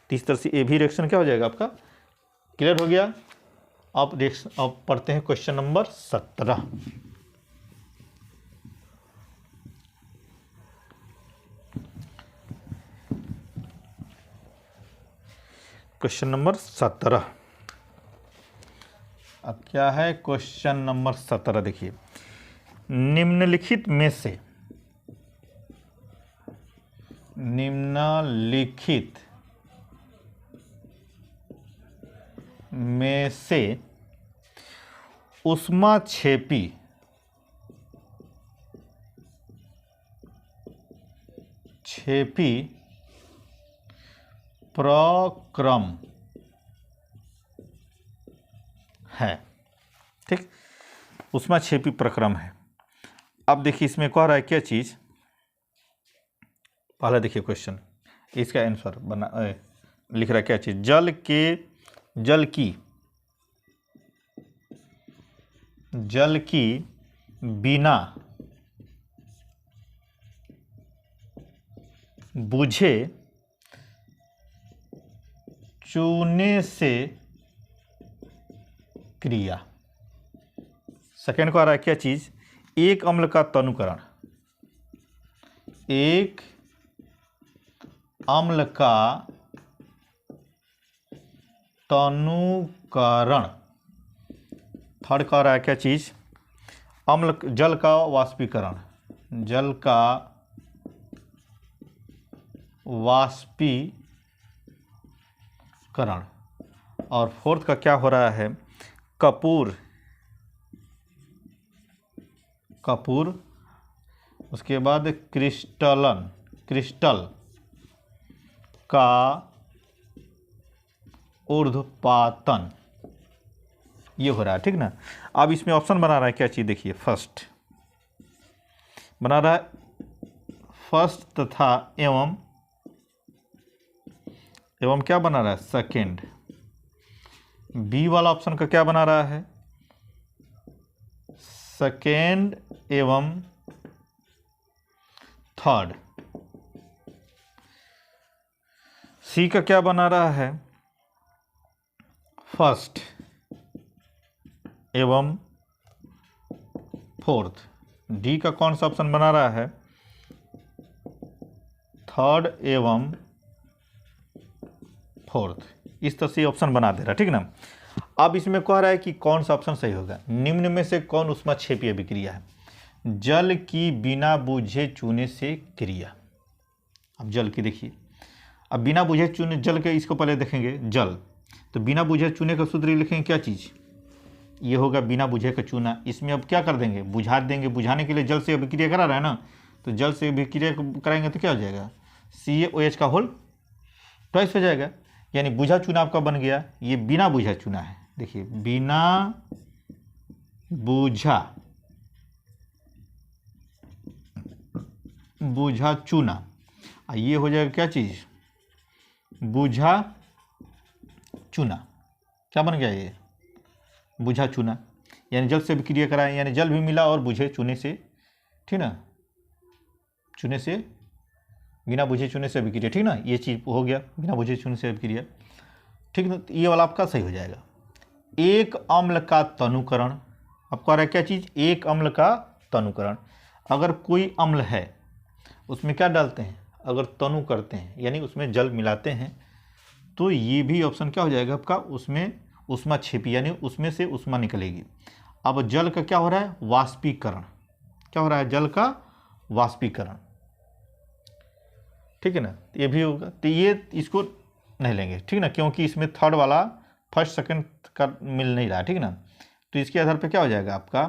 तो इस तरह से ए भी रिएक्शन क्या हो जाएगा आपका क्लियर हो गया। अब पढ़ते हैं क्वेश्चन नंबर 17। क्वेश्चन नंबर 17 अब क्या है क्वेश्चन नंबर 17 देखिए, निम्नलिखित में से ऊष्माक्षेपी प्रक्रम है। ठीक, ऊष्माक्षेपी प्रक्रम है। अब देखिए इसमें कह रहा है क्या चीज, पहला देखिए क्वेश्चन, इसका आंसर बना लिख रहा है क्या चीज, जल की बिना बुझे चूने से क्रिया। सेकेंड को आ रहा है क्या चीज, एक अम्ल का तनुकरण, एक अम्ल का तनुकरण। थर्ड का आ रहा है क्या चीज, जल का वाष्पीकरण, जल का वाष्पीकरण। और फोर्थ का क्या हो रहा है, कपूर उसके बाद क्रिस्टल का ऊर्ध्वपातन, ये हो रहा है, ठीक ना। अब इसमें ऑप्शन बना रहा है क्या चीज़, देखिए फर्स्ट बना रहा है, फर्स्ट तथा एवं क्या बना रहा है, सेकेंड। बी वाला ऑप्शन का क्या बना रहा है, सेकेंड एवं थर्ड। सी का क्या बना रहा है, फर्स्ट एवं फोर्थ। डी का कौन सा ऑप्शन बना रहा है, थर्ड एवं फोर्थ। इस तरह से ऑप्शन बना दे रहा है, ठीक ना। अब इसमें कह रहा है कि कौन सा ऑप्शन सही होगा, निम्न में से कौन ऊष्माक्षेपीय अभिक्रिया है, जल की बिना बुझे चूने से क्रिया। अब जल की देखिए, अब बिना बुझे चूने जल के, इसको पहले देखेंगे जल, तो बिना बुझे चूने का सूत्र लिखेंगे क्या चीज़, ये होगा बिना बुझे का चूना। इसमें अब क्या कर देंगे, बुझा देंगे, बुझाने के लिए जल से अभिक्रिया करा रहा है ना, तो जल से अभिक्रिया कराएंगे तो क्या हो जाएगा, CaOH का होल ट्वाइस हो जाएगा, यानी बुझा चूना आपका बन गया। ये बिना बुझा चूना है, देखिए बिना बुझा चूना, ये हो जाएगा क्या चीज़, बुझा चूना। क्या बन गया ये, बुझा चूना, यानी जल से अभिक्रिया कराएं, यानी जल भी मिला और बुझे चूने से, ठीक ना, चूने से, बिना बुझे चूने से अभिक्रिया, ठीक ना, ये चीज़ हो गया बिना बुझे चूने से अभिक्रिया, ठीक ना। ये वाला आपका सही हो जाएगा। एक अम्ल का तनुकरण, अब कह रहा है क्या चीज़, एक अम्ल का तनुकरण। अगर कोई अम्ल है उसमें क्या डालते हैं, अगर तनु करते हैं यानी उसमें जल मिलाते हैं, तो ये भी ऑप्शन क्या हो जाएगा आपका, उसमें ऊष्माक्षेपी, यानी उसमें से ऊष्मा निकलेगी। अब जल का क्या हो रहा है, वाष्पीकरण, क्या हो रहा है, जल का वाष्पीकरण, ठीक है ना, ये भी होगा। तो ये इसको नहीं लेंगे, ठीक ना, क्योंकि इसमें थर्ड वाला फर्स्ट सेकंड का मिल नहीं रहा, ठीक ना। तो इसके आधार पे क्या हो जाएगा आपका,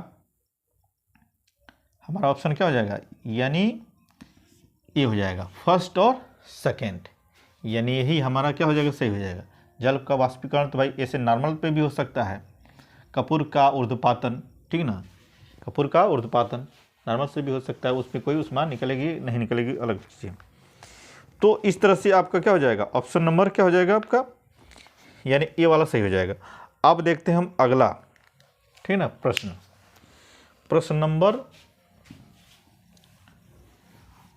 हमारा ऑप्शन क्या हो जाएगा, यानी ये हो जाएगा फर्स्ट और सेकंड, यानी यही हमारा क्या हो जाएगा, सही हो जाएगा। जल का वाष्पीकरण तो भाई ऐसे नॉर्मल पे भी हो सकता है, कपूर का ऊर्ध्वपातन, ठीक ना, कपूर का ऊर्ध्वपातन नॉर्मल से भी हो सकता है, उसमें कोई ऊष्मा निकलेगी नहीं निकलेगी अलग चीज़। तो इस तरह से आपका क्या हो जाएगा, ऑप्शन नंबर क्या हो जाएगा आपका, यानी ए वाला सही हो जाएगा। अब देखते हैं हम अगला, ठीक है ना, प्रश्न नंबर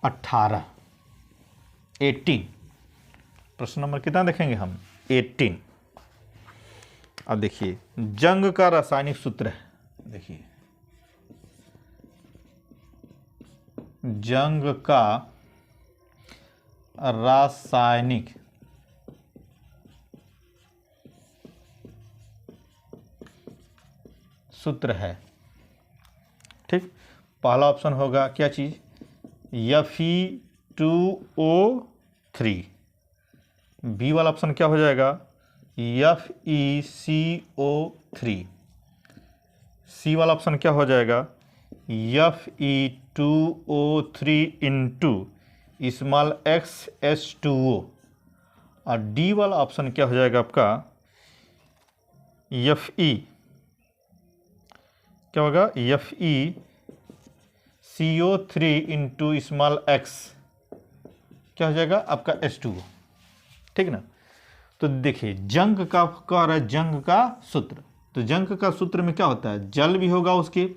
18 प्रश्न नंबर कितना देखेंगे हम, 18। अब देखिए जंग का रासायनिक सूत्र है, देखिए जंग का रासायनिक सूत्र है, ठीक। पहला ऑप्शन होगा क्या चीज़, Fe2O3। बी वाला ऑप्शन क्या हो जाएगा, FeCO3। सी वाला ऑप्शन क्या हो जाएगा, Fe2O3 इंटू स्मॉल XH2O। और डी वाला ऑप्शन क्या हो जाएगा आपका, Fe क्या होगा, FeCO3 इंटू स्मॉल x क्या हो जाएगा आपका H2O, ठीक ना। तो देखिए जंग का कह रहा है, जंग का सूत्र, तो जंग का सूत्र में क्या होता है, जल भी होगा उसके,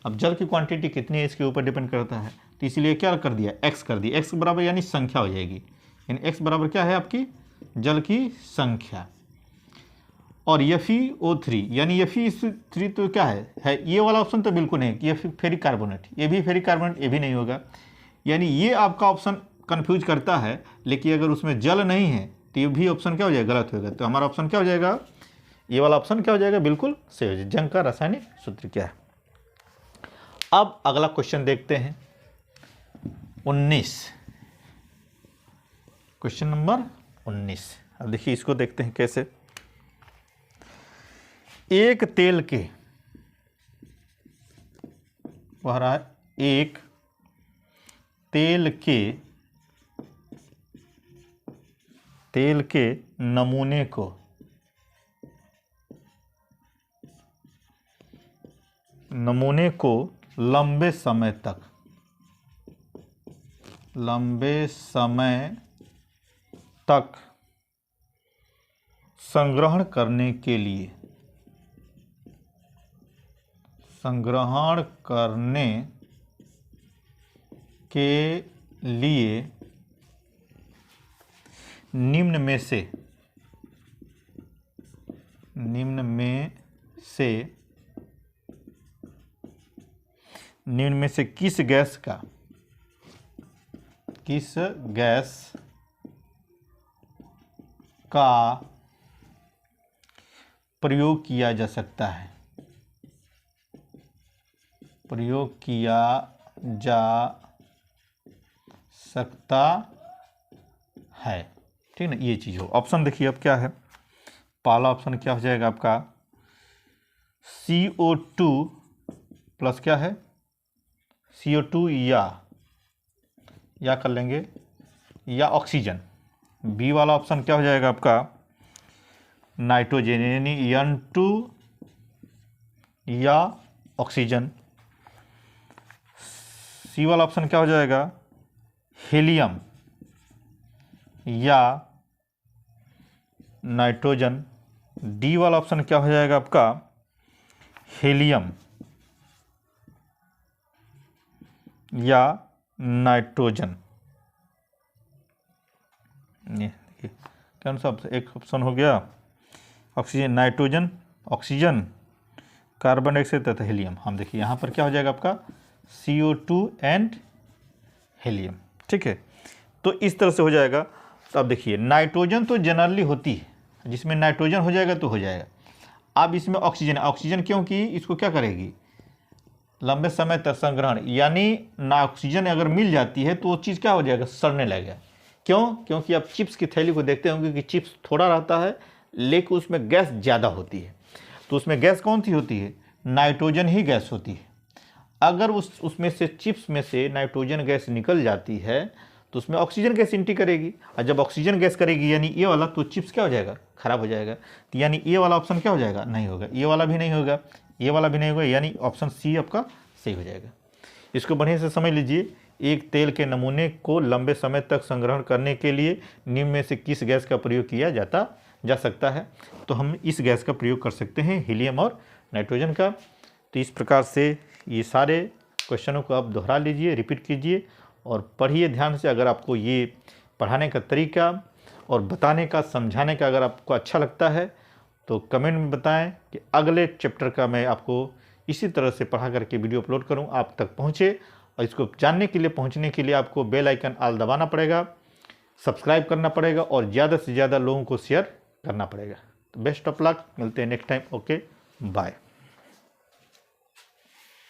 अब जल की क्वांटिटी कितनी है इसके ऊपर डिपेंड करता है, तो इसीलिए क्या कर दिया, x कर दिया, x बराबर यानी संख्या हो जाएगी, यानी x बराबर क्या है आपकी, जल की संख्या। और FeO3 यानी Fe3 तो क्या है ये वाला ऑप्शन तो बिल्कुल नहीं, ये फेरिक कार्बोनेट, ये भी फेरिक कार्बोनेट, ये भी नहीं होगा, यानी ये आपका ऑप्शन कंफ्यूज करता है, लेकिन अगर उसमें जल नहीं है तो ये भी ऑप्शन क्या हो जाएगा, गलत होगा। तो हमारा ऑप्शन क्या हो जाएगा, ये वाला ऑप्शन क्या हो जाएगा, बिल्कुल सही हो जाएगा। जंग का रासायनिक सूत्र क्या है। अब अगला क्वेश्चन देखते हैं 19, क्वेश्चन नंबर 19। अब देखिए इसको देखते हैं कैसे, एक तेल के, वह रहा है एक तेल के नमूने को लंबे समय तक संग्रहण करने के लिए निम्न में से किस गैस का प्रयोग किया जा सकता है, ठीक ना। ये चीज हो। ऑप्शन देखिए अब क्या है। पहला ऑप्शन क्या हो जाएगा आपका, CO2 प्लस क्या है, CO2 या कर लेंगे या ऑक्सीजन। बी वाला ऑप्शन क्या हो जाएगा आपका, नाइट्रोजन यानी N2 या ऑक्सीजन। सी वाला ऑप्शन क्या हो जाएगा, हीलियम या नाइट्रोजन। डी वाला ऑप्शन क्या हो जाएगा आपका, हीलियम या नाइट्रोजन। ये देखिए कौन सा एक ऑप्शन हो गया, oxygen, nitrogen, oxygen, carbon dioxide तथा हीलियम। हम देखिए यहाँ पर क्या हो जाएगा आपका, CO2 एंड हीलियम। ठीक है, तो इस तरह से हो जाएगा। तो अब देखिए नाइट्रोजन तो जनरली होती है, जिसमें नाइट्रोजन हो जाएगा तो हो जाएगा। अब इसमें ऑक्सीजन क्योंकि इसको क्या करेगी, लंबे समय तक संग्रहण, यानी ना ऑक्सीजन अगर मिल जाती है तो वो चीज़ क्या हो जाएगा, सड़ने लगेगा। क्योंकि आप चिप्स की थैली को देखते होंगे कि चिप्स थोड़ा रहता है लेकिन उसमें गैस ज़्यादा होती है। तो उसमें गैस कौन सी होती है, नाइट्रोजन ही गैस होती है। अगर उसमें से चिप्स में से नाइट्रोजन गैस निकल जाती है तो उसमें ऑक्सीजन गैस एंट्री करेगी, और जब ऑक्सीजन गैस करेगी यानी ये वाला, तो चिप्स क्या हो जाएगा, खराब हो जाएगा। तो यानी ये वाला ऑप्शन क्या हो जाएगा, नहीं होगा। ये वाला भी नहीं होगा, ये वाला भी नहीं होगा, यानी ऑप्शन सी आपका सही हो जाएगा। इसको बढ़िया से समझ लीजिए। एक तेल के नमूने को लंबे समय तक संग्रहण करने के लिए निम्न में से किस गैस का प्रयोग किया जा सकता है, तो हम इस गैस का प्रयोग कर सकते हैं, हीलियम और नाइट्रोजन का। तो इस प्रकार से ये सारे क्वेश्चनों को आप दोहरा लीजिए, रिपीट कीजिए और पढ़िए ध्यान से। अगर आपको ये पढ़ाने का तरीका और बताने का, समझाने का अगर आपको अच्छा लगता है तो कमेंट में बताएं कि अगले चैप्टर का मैं आपको इसी तरह से पढ़ा करके वीडियो अपलोड करूं, आप तक पहुंचे। और इसको जानने के लिए, पहुंचने के लिए आपको बेल आइकन ऑल दबाना पड़ेगा, सब्सक्राइब करना पड़ेगा और ज़्यादा से ज़्यादा लोगों को शेयर करना पड़ेगा। तो बेस्ट ऑफ लक, मिलते हैं नेक्स्ट टाइम। Okay, bye.